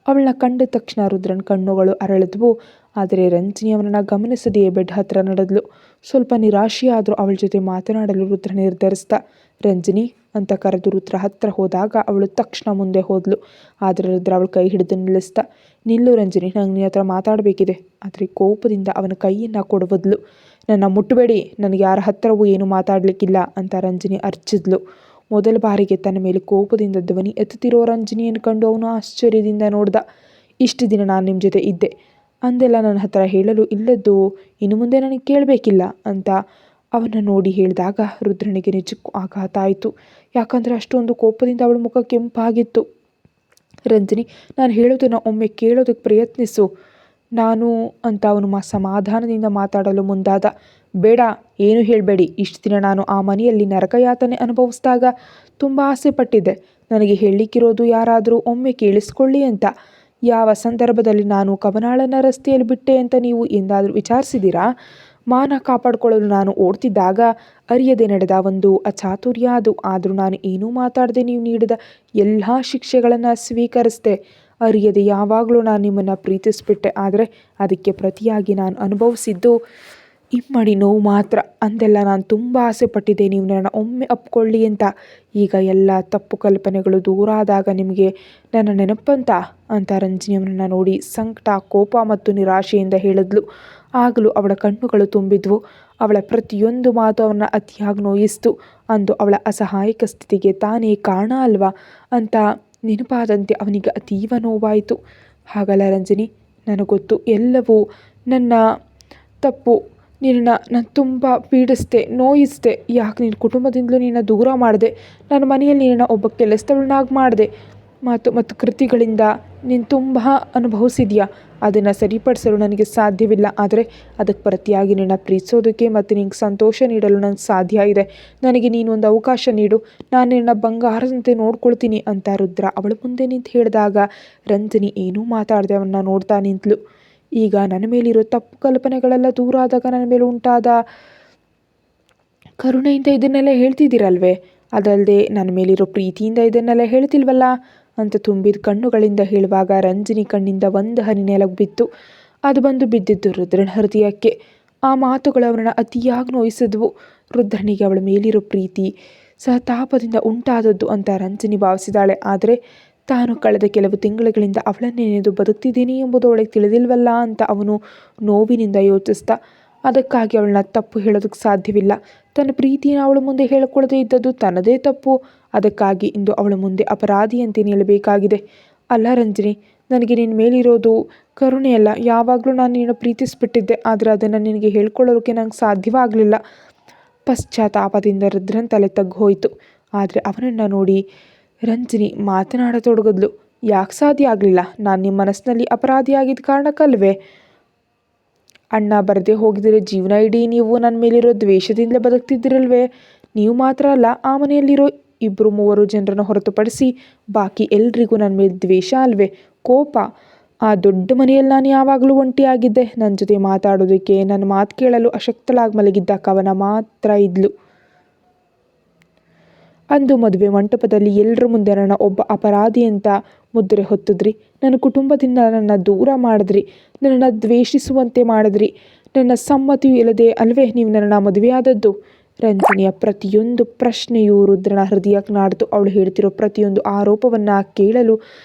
ಅವಳನ್ನ ಕಂಡ ತಕ್ಷಣ ರುದ್ರನ ಕಣ್ಣುಗಳು ಅರಳಿದ್ವು. ಆದರೆ ರಂಜಿನಿ ಅವನನ್ನು ಗಮನಿಸದೆಯೇ ಬೆಡ್ ಹತ್ರ ನಡೆದ್ಲು. ಸ್ವಲ್ಪ ನಿರಾಶೆಯಾದರೂ ಅವಳ ಜೊತೆ ಮಾತನಾಡಲು ರುದ್ರ ನಿರ್ಧರಿಸಿದ. ರಂಜಿನಿ ಅಂತ ಕರೆದು ರುದ್ರ ಹತ್ರ ಹೋದಾಗ ಅವಳು ತಕ್ಷಣ ಮುಂದೆ ಹೋದ್ಲು. ಆದರೆ ರುದ್ರ ಅವಳ ಕೈ ಹಿಡಿದು ನಿಲ್ಲಿಸ್ದ. ನಿಲ್ಲು ರಂಜಿನಿ, ನಂಗೆ ನಿನ್ನ ಹತ್ರ ಮಾತಾಡಬೇಕಿದೆ. ಆದರೆ ಕೋಪದಿಂದ ಅವನ ಕೈಯನ್ನು ಕೊಡುವದ್ಲು. ನನ್ನ ಮುಟ್ಟಬೇಡಿ, ನನಗೆ ಯಾರ ಹತ್ರವೂ ಏನು ಮಾತಾಡಲಿಕ್ಕಿಲ್ಲ ಅಂತ ರಂಜಿನಿ ಅರ್ಚಿದ್ಲು. ಮೊದಲ ಬಾರಿಗೆ ತನ್ನ ಮೇಲೆ ಕೋಪದಿಂದ ಧ್ವನಿ ಎತ್ತುತ್ತಿರೋ ರಂಜಿನಿಯನ್ನು ಕಂಡು ಅವನು ಆಶ್ಚರ್ಯದಿಂದ ನೋಡ್ದ. ಇಷ್ಟು ದಿನ ನಾನು ನಿಮ್ಮ ಜೊತೆ ಇದ್ದೆ ಅಂದೆಲ್ಲ ನನ್ನ ಹತ್ರ ಹೇಳಲು ಇಲ್ಲದ್ದು ಇನ್ನು ಮುಂದೆ ನನಗೆ ಕೇಳಬೇಕಿಲ್ಲ ಅಂತ ಅವನ ನೋಡಿ ಹೇಳಿದಾಗ ರುದ್ರನಿಗೆ ನಿಜಕ್ಕೂ ಆಘಾತ ಆಯಿತು. ಯಾಕಂದರೆ ಅಷ್ಟೊಂದು ಕೋಪದಿಂದ ಅವಳ ಮುಖ ಕೆಂಪಾಗಿತ್ತು. ರಂಜಿನಿ, ನಾನು ಹೇಳೋದನ್ನು ಒಮ್ಮೆ ಕೇಳೋದಕ್ಕೆ ಪ್ರಯತ್ನಿಸು. ನಾನು ಅಂತ ಅವನು ಸಮಾಧಾನದಿಂದ ಮಾತಾಡಲು ಮುಂದಾದ. ಬೇಡ, ಏನು ಹೇಳಬೇಡಿ. ಇಷ್ಟು ದಿನ ನಾನು ಆ ಮನೆಯಲ್ಲಿ ನರಕಯಾತನೆ ಅನುಭವಿಸಿದಾಗ ತುಂಬ ಆಸೆ ಪಟ್ಟಿದ್ದೆ. ನನಗೆ ಹೇಳಲಿಕ್ಕಿರೋದು ಯಾರಾದರೂ ಒಮ್ಮೆ ಕೇಳಿಸ್ಕೊಳ್ಳಿ ಅಂತ. ಯಾವ ಸಂದರ್ಭದಲ್ಲಿ ನಾನು ಕವನಾಳನ ರಸ್ತೆಯಲ್ಲಿ ಬಿಟ್ಟೆ ಅಂತ ನೀವು ಎಂದಾದರೂ ವಿಚಾರಿಸಿದ್ದೀರಾ? ಮಾನ ಕಾಪಾಡಿಕೊಳ್ಳಲು ನಾನು ಓಡ್ತಿದ್ದಾಗ ಅರಿಯದೆ ನಡೆದ ಒಂದು ಅಚಾತುರ್ಯ ಅದು. ಆದರೂ ನಾನು ಏನೂ ಮಾತಾಡದೆ ನೀವು ನೀಡಿದ ಎಲ್ಲ ಶಿಕ್ಷೆಗಳನ್ನು ಸ್ವೀಕರಿಸಿದೆ. ಅರಿಯದೆ ಯಾವಾಗಲೂ ನಾನು ನಿಮ್ಮನ್ನು ಪ್ರೀತಿಸಿಬಿಟ್ಟೆ. ಆದರೆ ಅದಕ್ಕೆ ಪ್ರತಿಯಾಗಿ ನಾನು ಅನುಭವಿಸಿದ್ದು ಇಮ್ಮಡಿ ನೋವು ಮಾತ್ರ. ಅಂದೆಲ್ಲ ನಾನು ತುಂಬ ಆಸೆ ಪಟ್ಟಿದ್ದೆ ನೀವು ನನ್ನ ಒಮ್ಮೆ ಅಪ್ಕೊಳ್ಳಿ ಅಂತ. ಈಗ ಎಲ್ಲ ತಪ್ಪು ಕಲ್ಪನೆಗಳು ದೂರ ಆದಾಗ ನಿಮಗೆ ನನ್ನ ನೆನಪಂತ ಅಂತ ರಂಜಿನಿಯವನನ್ನು ನೋಡಿ ಸಂಕಟ, ಕೋಪ ಮತ್ತು ನಿರಾಶೆಯಿಂದ ಹೇಳಿದ್ಲು. ಆಗಲೂ ಅವಳ ಕಣ್ಣುಗಳು ತುಂಬಿದ್ವು. ಅವಳ ಪ್ರತಿಯೊಂದು ಮಾತು ಅವನ ಅತಿಯಾಗಿ ನೋಯಿಸ್ತು. ಅಂದು ಅವಳ ಅಸಹಾಯಕ ಸ್ಥಿತಿಗೆ ತಾನೇ ಕಾರಣ ಅಲ್ವಾ ಅಂತ ನೆನಪಾದಂತೆ ಅವನಿಗೆ ಅತೀವ ನೋವಾಯಿತು. ಹಾಗಲ್ಲ ರಂಜಿನಿ, ನನಗೊತ್ತು, ಎಲ್ಲವೂ ನನ್ನ ತಪ್ಪು. ನಿನ್ನ ನಾನು ತುಂಬ ಪೀಡಿಸ್ದೆ, ನೋಯಿಸಿದೆ. ಯಾಕೆ ನಿನ್ನ ಕುಟುಂಬದಿಂದಲೂ ನಿನ್ನ ದೂರ ಮಾಡಿದೆ. ನನ್ನ ಮನೆಯಲ್ಲಿ ನಿನ್ನ ಒಬ್ಬ ಕೆಲಸದವಳನ್ನಾಗಿ ಮಾಡಿದೆ. ಮತ್ತು ಕೃತಿಗಳಿಂದ ನೀನು ತುಂಬ ಅನುಭವಿಸಿದ್ಯಾ. ಅದನ್ನು ಸರಿಪಡಿಸಲು ನನಗೆ ಸಾಧ್ಯವಿಲ್ಲ. ಆದರೆ ಅದಕ್ಕೆ ಪ್ರತಿಯಾಗಿ ನಿನ್ನ ಪ್ರೀತಿಸೋದಕ್ಕೆ ಮತ್ತು ನಿನಗೆ ಸಂತೋಷ ನೀಡಲು ನನಗೆ ಸಾಧ್ಯ ಇದೆ. ನನಗೆ ನೀನು ಒಂದು ಅವಕಾಶ ನೀಡು. ನಾನು ನಿನ್ನ ಬಂಗಾರದಂತೆ ನೋಡ್ಕೊಳ್ತೀನಿ ಅಂತ ರುದ್ರ ಅವಳ ಮುಂದೆ ನಿಂತು ಹೇಳಿದಾಗ ರಂಜಿನಿ ಏನೂ ಮಾತಾಡದೆ ಅವನ್ನ ನೋಡ್ತಾ ನಿಂತಳು. ಈಗ ನನ್ನ ಮೇಲಿರೋ ತಪ್ಪು ಕಲ್ಪನೆಗಳೆಲ್ಲ ದೂರ ಆದಾಗ ನನ್ನ ಮೇಲೆ ಉಂಟಾದ ಕರುಣೆಯಿಂದ ಇದನ್ನೆಲ್ಲ ಹೇಳ್ತಿದ್ದೀರಲ್ವೇ? ಅದಲ್ಲದೆ ನನ್ನ ಮೇಲಿರೋ ಪ್ರೀತಿಯಿಂದ ಇದನ್ನೆಲ್ಲ ಹೇಳ್ತಿಲ್ವಲ್ಲ ಅಂತ ತುಂಬಿದ ಕಣ್ಣುಗಳಿಂದ ಹೇಳುವಾಗ ರಂಜಿನಿ ಕಣ್ಣಿಂದ ಒಂದು ಹನಿ ನೆಲಕ್ಕೆ ಬಿತ್ತು. ಅದು ಬಂದು ಬಿದ್ದಿದ್ದು ರುದ್ರನ ಹೃದಯಕ್ಕೆ. ಆ ಮಾತುಗಳು ಅವನನ್ನು ಅತಿಯಾಗಿ ನೋಯಿಸಿದ್ವು. ರುದ್ರನಿಗೆ ಅವಳ ಮೇಲಿರೋ ಪ್ರೀತಿ ಸಹತಾಪದಿಂದ ಉಂಟಾದದ್ದು ಅಂತ ರಂಜಿನಿ ಭಾವಿಸಿದಾಳೆ. ಆದರೆ ತಾನು ಕಳೆದ ಕೆಲವು ತಿಂಗಳುಗಳಿಂದ ಅವಳನ್ನೇನೆಂದು ಬದುಕ್ತಿದ್ದೀನಿ ಎಂಬುದು ಅವಳಿಗೆ ತಿಳಿದಿಲ್ವಲ್ಲ ಅಂತ ಅವನು ನೋವಿನಿಂದ ಯೋಚಿಸ್ದ. ಅದಕ್ಕಾಗಿ ಅವಳನ್ನ ತಪ್ಪು ಹೇಳೋದಕ್ಕೆ ಸಾಧ್ಯವಿಲ್ಲ. ತನ್ನ ಪ್ರೀತಿನ ಅವಳ ಮುಂದೆ ಹೇಳಿಕೊಳ್ಳದೇ ಇದ್ದದ್ದು ತನ್ನದೇ ತಪ್ಪು. ಅದಕ್ಕಾಗಿ ಇಂದು ಅವಳ ಮುಂದೆ ಅಪರಾಧಿಯಂತೆ ನಿಲ್ಲಬೇಕಾಗಿದೆ. ಅಲ್ಲ ರಂಜಿನಿ, ನನಗೆ ನಿನ್ನ ಮೇಲಿರೋದು ಕರುಣೆಯಲ್ಲ. ಯಾವಾಗಲೂ ನಾನು ನಿನ್ನ ಪ್ರೀತಿಸ್ಬಿಟ್ಟಿದ್ದೆ, ಆದರೆ ಅದನ್ನು ನಿನಗೆ ಹೇಳ್ಕೊಳ್ಳೋದಕ್ಕೆ ನಂಗೆ ಸಾಧ್ಯವಾಗಲಿಲ್ಲ. ಪಶ್ಚಾತ್ತಾಪದಿಂದ ರುದ್ರನ್ ತಲೆ ತಗ್ಗೋಯ್ತು. ಆದರೆ ಅವನನ್ನು ನೋಡಿ ರಂಜಿನಿ ಮಾತನಾಡತೊಡಗಿದ್ಲು. ಯಾಕೆ ಸಾಧ್ಯ ಆಗಲಿಲ್ಲ? ನಾನು ನಿಮ್ಮ ಮನಸ್ಸಿನಲ್ಲಿ ಅಪರಾಧಿಯಾಗಿದ್ದ ಕಾರಣಕ್ಕಲ್ವೇ? ಅಣ್ಣ ಬರದೇ ಹೋಗಿದ್ರೆ ಜೀವನ ಇಡೀ ನೀವು ನನ್ನ ಮೇಲಿರೋ ದ್ವೇಷದಿಂದಲೇ ಬದುಕ್ತಿದ್ದಿರಲ್ವೇ? ನೀವು ಮಾತ್ರ ಅಲ್ಲ, ಆ ಮನೆಯಲ್ಲಿರೋ 2-3 ಜನರನ್ನು ಹೊರತುಪಡಿಸಿ ಬಾಕಿ ಎಲ್ರಿಗೂ ನನ್ನ ಮೇಲೆ ದ್ವೇಷ ಅಲ್ವೇ, ಕೋಪ. ಆ ದೊಡ್ಡ ಮನೆಯಲ್ಲಿ ನಾನು ಯಾವಾಗಲೂ ಒಂಟಿಯಾಗಿದ್ದೆ. ನನ್ನ ಜೊತೆ ಮಾತಾಡೋದಕ್ಕೆ, ನನ್ನ ಮಾತು ಕೇಳಲು ಅಶಕ್ತಳಾಗಿ ಮಲಗಿದ್ದ ಕವನ ಮಾತ್ರ ಇದ್ಲು. ಅಂದು ಮದುವೆ ಮಂಟಪದಲ್ಲಿ ಎಲ್ಲರ ಮುಂದೆ ನನ್ನ ಒಬ್ಬ ಅಪರಾಧಿ ಅಂತ ಮುದ್ರೆ ಹೊತ್ತಿದ್ರಿ. ನನ್ನ ಕುಟುಂಬದಿಂದ ನನ್ನ ದೂರ ಮಾಡಿದ್ರಿ, ನನ್ನನ್ನು ದ್ವೇಷಿಸುವಂತೆ ಮಾಡಿದ್ರಿ. ನನ್ನ ಸಮ್ಮತಿಯೂ ಇಲ್ಲದೆ ಅಲ್ವೇ ನೀವು ನನ್ನನ್ನು ಮದುವೆಯಾದದ್ದು? ರಂಜಿನಿಯ ಪ್ರತಿಯೊಂದು ಪ್ರಶ್ನೆಯೂ ರುದ್ರನ ಹೃದಯಕ್ಕೆ ನಾಡ್ತು. ಅವಳು ಹೇಳ್ತಿರೋ ಪ್ರತಿಯೊಂದು ಆರೋಪವನ್ನು ಕೇಳಲು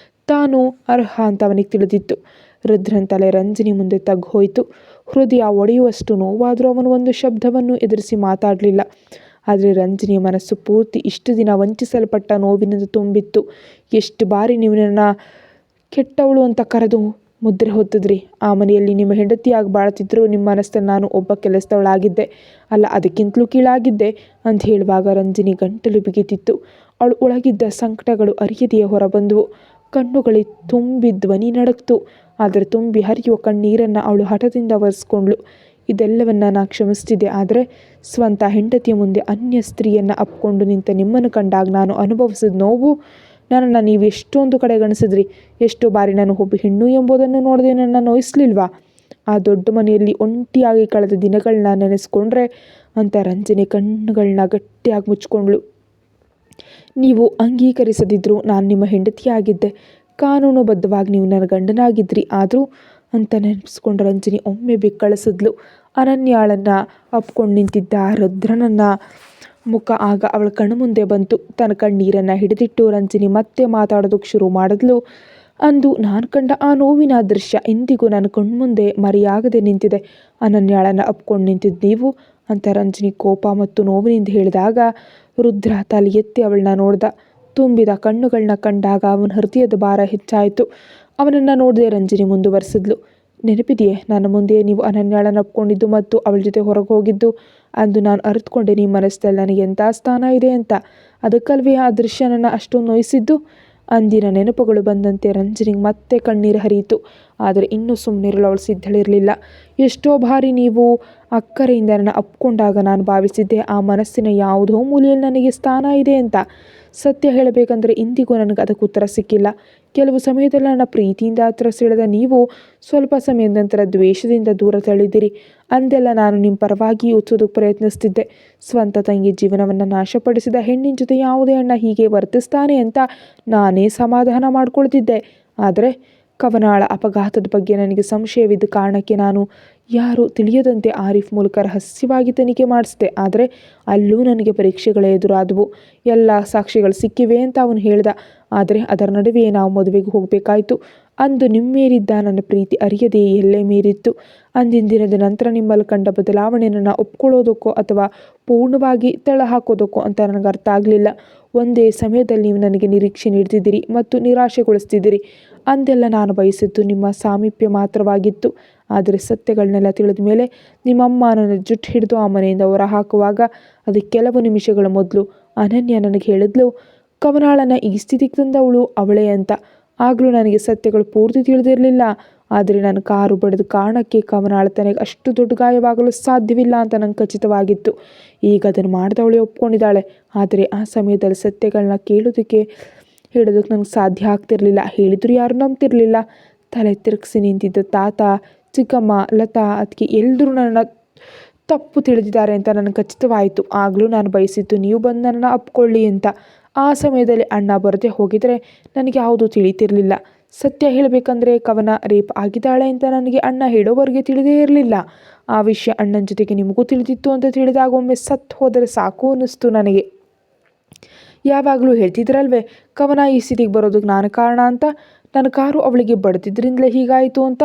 ತಾನು ಅರ್ಹ ಅಂತ ಅವನಿಗೆ ತಿಳಿದಿತ್ತು. ರುದ್ರನ ತಲೆ ರಂಜಿನಿ ಮುಂದೆ ತಗ್ಗೋಯ್ತು. ಹೃದಯ ಒಡೆಯುವಷ್ಟು ನೋವಾದರೂ ಅವನು ಒಂದು ಶಬ್ದವನ್ನು ಎದುರಿಸಿ ಮಾತಾಡಲಿಲ್ಲ. ಆದರೆ ರಂಜಿನಿಯ ಮನಸ್ಸು ಪೂರ್ತಿ ಇಷ್ಟು ದಿನ ವಂಚಿಸಲ್ಪಟ್ಟ ನೋವಿನಿಂದ ತುಂಬಿತ್ತು. ಎಷ್ಟು ಬಾರಿ ನೀವು ನನ್ನ ಕೆಟ್ಟವಳು ಅಂತ ಕರೆದು ಮುದ್ರೆ ಹೊತ್ತಿದ್ರಿ. ಆ ಮನೆಯಲ್ಲಿ ನಿಮ್ಮ ಹೆಂಡತಿಯಾಗಿ ಬಾಳ್ತಿದ್ರು ನಿಮ್ಮ ಮನಸ್ಸಲ್ಲಿ ನಾನು ಒಬ್ಬ ಕೆಲಸದವಳಾಗಿದ್ದೆ, ಅಲ್ಲ ಅದಕ್ಕಿಂತಲೂ ಕೀಳಾಗಿದ್ದೆ ಅಂತ ಹೇಳುವಾಗ ರಂಜಿನಿ ಗಂಟಲು ಬಿಗಿತಿತ್ತು. ಅವಳು ಒಳಗಿದ್ದ ಸಂಕಟಗಳು ಅರಿಯದೆಯೇ ಹೊರಬಂದವು. ಕಣ್ಣುಗಳಿ ತುಂಬಿ ಧ್ವನಿ ನಡಕ್ತು. ಆದರೆ ತುಂಬಿ ಹರಿಯುವ ಕಣ್ಣೀರನ್ನು ಅವಳು ಹಠದಿಂದ ಒರೆಸ್ಕೊಂಡ್ಳು. ಇದೆಲ್ಲವನ್ನ ನಾನು ಕ್ಷಮಿಸ್ತಿದ್ದೆ, ಆದರೆ ಸ್ವಂತ ಹೆಂಡತಿಯ ಮುಂದೆ ಅನ್ಯ ಸ್ತ್ರೀಯನ್ನು ಅಪ್ಕೊಂಡು ನಿಂತ ನಿಮ್ಮನ್ನು ಕಂಡಾಗ ನಾನು ಅನುಭವಿಸಿದ ನೋವು. ನನ್ನನ್ನು ನೀವು ಎಷ್ಟೊಂದು ಕಡೆಗಣಿಸಿದ್ರಿ. ಎಷ್ಟೋ ಬಾರಿ ನಾನು ಒಬ್ಬ ಹೆಣ್ಣು ಎಂಬುದನ್ನು ನೋಡದೆ ನನ್ನ ನೋಯಿಸ್ಲಿಲ್ವಾ? ಆ ದೊಡ್ಡ ಮನೆಯಲ್ಲಿ ಒಂಟಿಯಾಗಿ ಕಳೆದ ದಿನಗಳನ್ನ ನೆನೆಸ್ಕೊಂಡ್ರೆ ಅಂತ ರಂಜನೆ ಕಣ್ಣುಗಳನ್ನ ಗಟ್ಟಿಯಾಗಿ ಮುಚ್ಕೊಂಡ್ಳು. ನೀವು ಅಂಗೀಕರಿಸದಿದ್ದರೂ ನಾನು ನಿಮ್ಮ ಹೆಂಡತಿಯಾಗಿದ್ದೆ, ಕಾನೂನುಬದ್ಧವಾಗಿ ನೀವು ನನ್ನ ಗಂಡನಾಗಿದ್ರಿ. ಆದರೂ ಅಂತ ನೆನೆಸ್ಕೊಂಡು ರಂಜಿನಿ ಒಮ್ಮೆ ಬಿಕ್ಕಳಿಸಿದ್ಲು. ಅನನ್ಯಾಳನ್ನು ಅಪ್ಕೊಂಡು ನಿಂತಿದ್ದ ರುದ್ರನನ್ನ ಮುಖ ಆಗ ಅವಳ ಕಣ್ಣು ಮುಂದೆ ಬಂತು. ತನ್ನ ಕಣ್ಣೀರನ್ನು ಹಿಡಿದಿಟ್ಟು ರಂಜಿನಿ ಮತ್ತೆ ಮಾತಾಡೋದಕ್ಕೆ ಶುರು ಮಾಡಿದ್ಲು. ಅಂದು ನಾನು ಕಂಡ ಆ ನೋವಿನ ದೃಶ್ಯ ಇಂದಿಗೂ ನನ್ನ ಕಣ್ಮುಂದೆ ಮರೆಯಾಗದೆ ನಿಂತಿದೆ. ಅನನ್ಯಾಳನ್ನು ಅಪ್ಕೊಂಡು ನಿಂತಿದ್ದು ನೀವು ಅಂತ ರಂಜಿನಿ ಕೋಪ ಮತ್ತು ನೋವಿನಿಂದ ಹೇಳಿದಾಗ ರುದ್ರ ತಲೆ ಎತ್ತಿ ಅವಳನ್ನ ನೋಡ್ದ. ತುಂಬಿದ ಕಣ್ಣುಗಳನ್ನ ಕಂಡಾಗ ಅವನ ಹೃದಯದ ಭಾರ ಹೆಚ್ಚಾಯಿತು. ಅವನನ್ನು ನೋಡದೆ ರಂಜಿನಿ ಮುಂದುವರೆಸಿದ್ಲು. ನೆನಪಿದೆಯೇ ನನ್ನ ಮುಂದೆ ನೀವು ಅನನ್ಯಾಳನ್ನು ಅಪ್ಕೊಂಡಿದ್ದು ಮತ್ತು ಅವಳ ಜೊತೆ ಹೊರಗೆ ಹೋಗಿದ್ದು? ಅಂದು ನಾನು ಅರಿತುಕೊಂಡೆ ನಿಮ್ಮ ಮನಸ್ಸಲ್ಲಿ ನನಗೆ ಎಂಥ ಸ್ಥಾನ ಇದೆ ಅಂತ. ಅದಕ್ಕಲ್ವೇ ಆ ದೃಶ್ಯ ನನ್ನ ಅಷ್ಟೊಂದು ನೋಯಿಸಿದ್ದು? ಅಂದಿನ ನೆನಪುಗಳು ಬಂದಂತೆ ರಂಜಿನಿಗೆ ಮತ್ತೆ ಕಣ್ಣೀರು ಹರಿಯಿತು. ಆದರೆ ಇನ್ನೂ ಸುಮ್ಮನಿರಲು ಅವಳು ಸಿದ್ಧಳಿರಲಿಲ್ಲ. ಎಷ್ಟೋ ಬಾರಿ ನೀವು ಅಕ್ಕರೆಯಿಂದ ನನ್ನ ಅಪ್ಕೊಂಡಾಗ ನಾನು ಭಾವಿಸಿದ್ದೆ ಆ ಮನಸ್ಸಿನ ಯಾವುದೋ ಮೂಲೆಯಲ್ಲಿ ನನಗೆ ಸ್ಥಾನ ಇದೆ ಅಂತ. ಸತ್ಯ ಹೇಳಬೇಕಂದ್ರೆ ಇಂದಿಗೂ ನನಗೆ ಅದಕ್ಕೆ ಉತ್ತರ ಸಿಕ್ಕಿಲ್ಲ. ಕೆಲವು ಸಮಯದಲ್ಲಿ ನನ್ನ ಪ್ರೀತಿಯಿಂದ ಹತ್ರ ಸೆಳೆದ ನೀವು ಸ್ವಲ್ಪ ಸಮಯದ ನಂತರ ದ್ವೇಷದಿಂದ ದೂರ ತಳ್ಳಿದಿರಿ. ಅಂದೆಲ್ಲ ನಾನು ನಿಮ್ಮ ಪರವಾಗಿ ಯೋಚಿಸೋದಕ್ಕೆ ಪ್ರಯತ್ನಿಸ್ತಿದ್ದೆ. ಸ್ವಂತ ತಂಗಿ ಜೀವನವನ್ನು ನಾಶಪಡಿಸಿದ ಹೆಣ್ಣಿನ ಜೊತೆ ಯಾವುದೇ ಅಣ್ಣ ಹೀಗೆ ವರ್ತಿಸ್ತಾನೆ ಅಂತ ನಾನೇ ಸಮಾಧಾನ ಮಾಡ್ಕೊಳ್ತಿದ್ದೆ. ಆದರೆ ಕವನಾಳ ಅಪಘಾತದ ಬಗ್ಗೆ ನನಗೆ ಸಂಶಯವಿದ್ದ ಕಾರಣಕ್ಕೆ ನಾನು ಯಾರೂ ತಿಳಿಯದಂತೆ ಆರಿಫ್ ಮೂಲಕ ರಹಸ್ಯವಾಗಿ ತನಿಖೆ ಮಾಡಿಸಿದೆ. ಆದರೆ ಅಲ್ಲೂ ನನಗೆ ಪರೀಕ್ಷೆಗಳೇ ಎದುರಾದವು. ಎಲ್ಲ ಸಾಕ್ಷಿಗಳು ಸಿಕ್ಕಿವೆ ಅಂತ ಅವನು ಹೇಳ್ದ. ಆದರೆ ಅದರ ನಡುವೆ ನಾವು ಮದುವೆಗೆ ಹೋಗಬೇಕಾಯಿತು. ಅಂದು ನಿಮ್ಮೇಲಿದ್ದ ನನ್ನ ಪ್ರೀತಿ ಅರಿಯದೇ ಎಲ್ಲೇ ಮೀರಿತ್ತು. ಅಂದಿನ ದಿನದ ನಂತರ ನಿಮ್ಮಲ್ಲಿ ಕಂಡ ಬದಲಾವಣೆಯನ್ನು ಒಪ್ಕೊಳ್ಳೋದಕ್ಕೋ ಅಥವಾ ಪೂರ್ಣವಾಗಿ ತಳ ಹಾಕೋದಕ್ಕೋ ಅಂತ ನನಗೆ ಅರ್ಥ ಆಗಲಿಲ್ಲ. ಒಂದೇ ಸಮಯದಲ್ಲಿ ನೀವು ನನಗೆ ನಿರೀಕ್ಷೆ ನೀಡ್ತಿದ್ದೀರಿ ಮತ್ತು ನಿರಾಶೆಗೊಳಿಸ್ತಿದ್ದೀರಿ. ಅಂದೆಲ್ಲ ನಾನು ಬಯಸಿದ್ದು ನಿಮ್ಮ ಸಾಮೀಪ್ಯ ಮಾತ್ರವಾಗಿತ್ತು. ಆದರೆ ಸತ್ಯಗಳನ್ನೆಲ್ಲ ತಿಳಿದ ಮೇಲೆ ನಿಮ್ಮಮ್ಮ ನನ್ನ ಜುಟ್ಟು ಹಿಡಿದು ಆ ಮನೆಯಿಂದ ಹೊರ ಹಾಕುವಾಗ ಅದಕ್ಕೆ ಕೆಲವು ನಿಮಿಷಗಳ ಮೊದಲು ಅನನ್ಯ ನನಗೆ ಹೇಳಿದ್ಲು, ಕವನಾಳನ್ನು ಈ ಸ್ಥಿತಿಗೆ ತಂದವಳು ಅವಳೇ ಅಂತ. ಆಗಲೂ ನನಗೆ ಸತ್ಯಗಳು ಪೂರ್ತಿ ತಿಳಿದಿರಲಿಲ್ಲ. ಆದರೆ ನಾನು ಕಾರು ಬಡಿದ ಕಾರಣಕ್ಕೆ ಕವನಾಳ ತನಗೆ ಅಷ್ಟು ದೊಡ್ಡ ಗಾಯವಾಗಲು ಸಾಧ್ಯವಿಲ್ಲ ಅಂತ ನಂಗೆ ಖಚಿತವಾಗಿತ್ತು. ಈಗ ಅದನ್ನು ಮಾಡಿದವಳೇ ಒಪ್ಕೊಂಡಿದ್ದಾಳೆ. ಆದರೆ ಆ ಸಮಯದಲ್ಲಿ ಸತ್ಯಗಳನ್ನ ಹೇಳೋದಕ್ಕೆ ನನಗೆ ಸಾಧ್ಯ ಆಗ್ತಿರಲಿಲ್ಲ. ಹೇಳಿದ್ರು ಯಾರು ನಂಬ್ತಿರಲಿಲ್ಲ. ತಲೆ ತಿರುಗಿಸಿ ನಿಂತಿದ್ದ ತಾತ, ಚಿಕ್ಕಮ್ಮ, ಲತಾ, ಅದಕ್ಕೆ ಎಲ್ಲರೂ ನನ್ನ ತಪ್ಪು ತಿಳಿದಿದ್ದಾರೆ ಅಂತ ನನಗೆ ಖಚಿತವಾಯಿತು. ಆಗಲೂ ನಾನು ಬಯಸಿದ್ದು ನೀವು ಬಂದು ನನ್ನನ್ನು ಅಪ್ಕೊಳ್ಳಿ ಅಂತ. ಆ ಸಮಯದಲ್ಲಿ ಅಣ್ಣ ಬರದೆ ಹೋಗಿದರೆ ನನಗೆ ಯಾವುದೂ ತಿಳಿತಿರಲಿಲ್ಲ. ಸತ್ಯ ಹೇಳಬೇಕಂದ್ರೆ ಕವನ ರೇಪ್ ಆಗಿದ್ದಾಳೆ ಅಂತ ನನಗೆ ಅಣ್ಣ ಹೇಳೋವರೆಗೆ ತಿಳಿದೇ ಇರಲಿಲ್ಲ. ಆ ವಿಷಯ ಅಣ್ಣನ ಜೊತೆಗೆ ನಿಮಗೂ ತಿಳಿದಿತ್ತು ಅಂತ ತಿಳಿದಾಗ ಒಮ್ಮೆ ಸತ್ತು ಹೋದರೆ ಸಾಕು ಅನ್ನಿಸ್ತು ನನಗೆ. ಯಾವಾಗಲೂ ಹೇಳ್ತಿದ್ರಲ್ವೇ ಕವನ ಈ ಸ್ಥಿತಿಗೆ ಬರೋದಕ್ಕೆ ನಾನು ಕಾರಣ ಅಂತ. ನನ್ನ ಕಾರು ಅವಳಿಗೆ ಬಡ್ದಿದ್ರಿಂದಲೇ ಹೀಗಾಯಿತು ಅಂತ.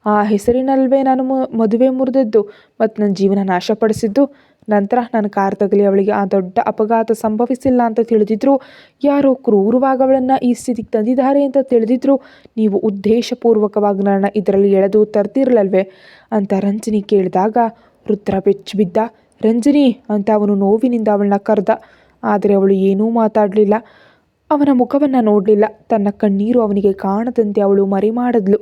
ಆ ಹೆಸರಿನಲ್ವೇ ನಾನು ಮದುವೆ ಮುರಿದದ್ದು ಮತ್ತು ನನ್ನ ಜೀವನ ನಾಶಪಡಿಸಿದ್ದು. ನಂತರ ನನ್ನ ಕಾರ್ ತಗಲಿ ಅವಳಿಗೆ ಆ ದೊಡ್ಡ ಅಪಘಾತ ಸಂಭವಿಸಿಲ್ಲ ಅಂತ ತಿಳಿದಿದ್ರು, ಯಾರೋ ಕ್ರೂರವಾಗಿ ಅವಳನ್ನು ಈ ಸ್ಥಿತಿಗೆ ತಂದಿದ್ದಾರೆ ಅಂತ ತಿಳಿದಿದ್ರು, ನೀವು ಉದ್ದೇಶಪೂರ್ವಕವಾಗಿ ನನ್ನ ಇದರಲ್ಲಿ ಎಳೆದು ತರ್ತಿರಲ್ವೇ ಅಂತ ರಂಜನಿ ಕೇಳಿದಾಗ ರುದ್ರ ಬೆಚ್ಚಿಬಿದ್ದ. ರಂಜನಿ ಅಂತ ಅವನು ನೋವಿನಿಂದ ಅವಳನ್ನ ಕರೆದ. ಆದರೆ ಅವಳು ಏನೂ ಮಾತಾಡಲಿಲ್ಲ, ಅವನ ಮುಖವನ್ನು ನೋಡಲಿಲ್ಲ. ತನ್ನ ಕಣ್ಣೀರು ಅವನಿಗೆ ಕಾಣದಂತೆ ಅವಳು ಮರೆ ಮಾಡಿದ್ಲು.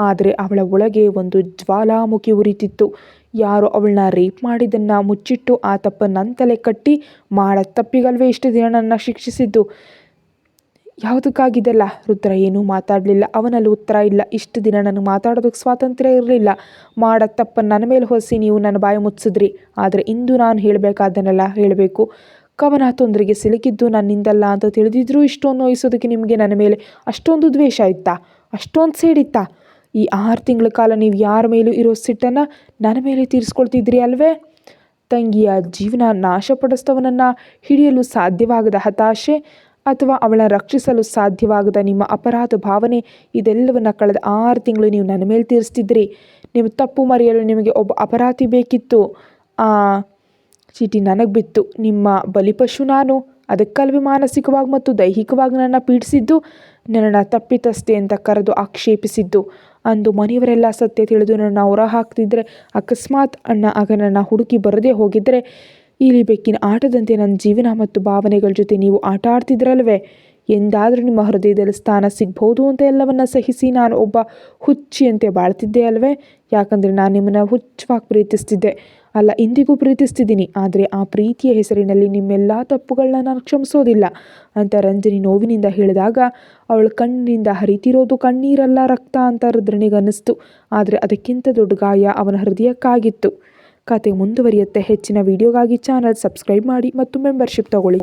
ಆದರೆ ಅವಳ ಒಳಗೆ ಒಂದು ಜ್ವಾಲಾಮುಖಿ ಉರಿತಿತ್ತು. ಯಾರೋ ಅವಳನ್ನ ರೇಪ್ ಮಾಡಿದ್ದನ್ನು ಮುಚ್ಚಿಟ್ಟು ಆ ತಪ್ಪನ್ನಂತಲೇ ಕಟ್ಟಿ ಮಾಡ ತಪ್ಪಿಗಲ್ವೇ ಇಷ್ಟು ದಿನ ನನ್ನ ಶಿಕ್ಷಿಸಿದ್ದು. ಯಾವುದಕ್ಕಾಗಿದೆಲ್ಲ? ರುದ್ರ ಏನೂ ಮಾತಾಡಲಿಲ್ಲ. ಅವನಲ್ಲಿ ಉತ್ತರ ಇಲ್ಲ. ಇಷ್ಟು ದಿನ ನನಗೆ ಮಾತಾಡೋದಕ್ಕೆ ಸ್ವಾತಂತ್ರ್ಯ ಇರಲಿಲ್ಲ. ಮಾಡ ತಪ್ಪನ್ನು ನನ್ನ ಮೇಲೆ ಹೊರಿಸಿ ನೀವು ನನ್ನ ಬಾಯಿ ಮುಚ್ಚಿದ್ರಿ. ಆದರೆ ಇಂದು ನಾನು ಹೇಳಬೇಕಾದನ್ನೆಲ್ಲ ಹೇಳಬೇಕು. ಕವನ ತೊಂದರೆಗೆ ಸಿಲುಕಿದ್ದು ನನ್ನಿಂದಲ್ಲ ಅಂತ ತಿಳಿದಿದ್ರೂ ಇಷ್ಟೊಂದು ನೋಯಿಸೋದಕ್ಕೆ ನಿಮಗೆ ನನ್ನ ಮೇಲೆ ಅಷ್ಟೊಂದು ದ್ವೇಷ ಇತ್ತಾ? ಅಷ್ಟೊಂದು ಸೇಡಿತ್ತಾ? ಈ 6 ತಿಂಗಳ ಕಾಲ ನೀವು ಯಾರ ಮೇಲೂ ಇರೋ ಸಿಟ್ಟನ್ನು ನನ್ನ ಮೇಲೆ ತೀರಿಸ್ಕೊಳ್ತಿದ್ರಿ ಅಲ್ವೇ? ತಂಗಿಯ ಜೀವನ ನಾಶಪಡಿಸಿದವನನ್ನು ಹಿಡಿಯಲು ಸಾಧ್ಯವಾಗದ ಹತಾಶೆ ಅಥವಾ ಅವಳನ್ನು ರಕ್ಷಿಸಲು ಸಾಧ್ಯವಾಗದ ನಿಮ್ಮ ಅಪರಾಧ ಭಾವನೆ, ಇದೆಲ್ಲವನ್ನು ಕಳೆದ 6 ತಿಂಗಳು ನೀವು ನನ್ನ ಮೇಲೆ ತೀರಿಸ್ತಿದ್ರಿ. ನಿಮ್ಮ ತಪ್ಪು ಮರೆಯಲು ನಿಮಗೆ ಒಬ್ಬ ಅಪರಾಧಿ ಬೇಕಿತ್ತು. ಆ ಚೀಟಿ ನನಗೆ ಬಿತ್ತು. ನಿಮ್ಮ ಬಲಿಪಶು ನಾನು. ಅದಕ್ಕಲ್ವೇ ಮಾನಸಿಕವಾಗಿ ಮತ್ತು ದೈಹಿಕವಾಗಿ ನನ್ನ ಪೀಡಿಸಿದ್ದು, ನನ್ನನ್ನು ತಪ್ಪಿತಸ್ಥೆ ಅಂತ ಕರೆದು ಆಕ್ಷೇಪಿಸಿದ್ದು. ಅಂದು ಮನೆಯವರೆಲ್ಲ ಸತ್ಯ ತಿಳಿದು ನನ್ನ ಹೊರ ಹಾಕ್ತಿದ್ರೆ, ಅಕಸ್ಮಾತ್ ಅಣ್ಣ ಆಗ ನನ್ನ ಹುಡುಕಿ ಬರದೇ ಹೋಗಿದ್ದರೆ, ಇಲ್ಲಿ ಬೆಕ್ಕಿನ ಆಟದಂತೆ ನನ್ನ ಜೀವನ ಮತ್ತು ಭಾವನೆಗಳ ಜೊತೆ ನೀವು ಆಟ ಆಡ್ತಿದ್ರಲ್ವೇ? ಎಂದಾದರೂ ನಿಮ್ಮ ಹೃದಯದಲ್ಲಿ ಸ್ಥಾನ ಸಿಗ್ಬೋದು ಅಂತ ಎಲ್ಲವನ್ನ ಸಹಿಸಿ ನಾನು ಒಬ್ಬ ಹುಚ್ಚಿಯಂತೆ ಬಾಳ್ತಿದ್ದೆ ಅಲ್ವೇ? ಯಾಕಂದರೆ ನಾನು ನಿಮ್ಮನ್ನು ಹುಚ್ಚವಾಗಿ ಪ್ರೀತಿಸ್ತಿದ್ದೆ. ಅಲ್ಲ, ಇಂದಿಗೂ ಪ್ರೀತಿಸ್ತಿದ್ದೀನಿ. ಆದರೆ ಆ ಪ್ರೀತಿಯ ಹೆಸರಿನಲ್ಲಿ ನಿಮ್ಮೆಲ್ಲ ತಪ್ಪುಗಳನ್ನ ನಾನು ಕ್ಷಮಿಸೋದಿಲ್ಲ ಅಂತ ರಂಜನಿ ನೋವಿನಿಂದ ಹೇಳಿದಾಗ ಅವಳ ಕಣ್ಣಿನಿಂದ ಹರಿತಿರೋದು ಕಣ್ಣೀರಲ್ಲ, ರಕ್ತ ಅಂತ ರುದ್ರನಿಗನ್ನಿಸ್ತು. ಆದರೆ ಅದಕ್ಕಿಂತ ದೊಡ್ಡ ಗಾಯ ಅವನ ಹೃದಯಕ್ಕಾಗಿತ್ತು. ಕತೆ ಮುಂದುವರಿಯುತ್ತೆ. ಹೆಚ್ಚಿನ ವಿಡಿಯೋಗಾಗಿ ಚಾನಲ್ ಸಬ್ಸ್ಕ್ರೈಬ್ ಮಾಡಿ ಮತ್ತು ಮೆಂಬರ್ಶಿಪ್ ತಗೊಳ್ಳಿ.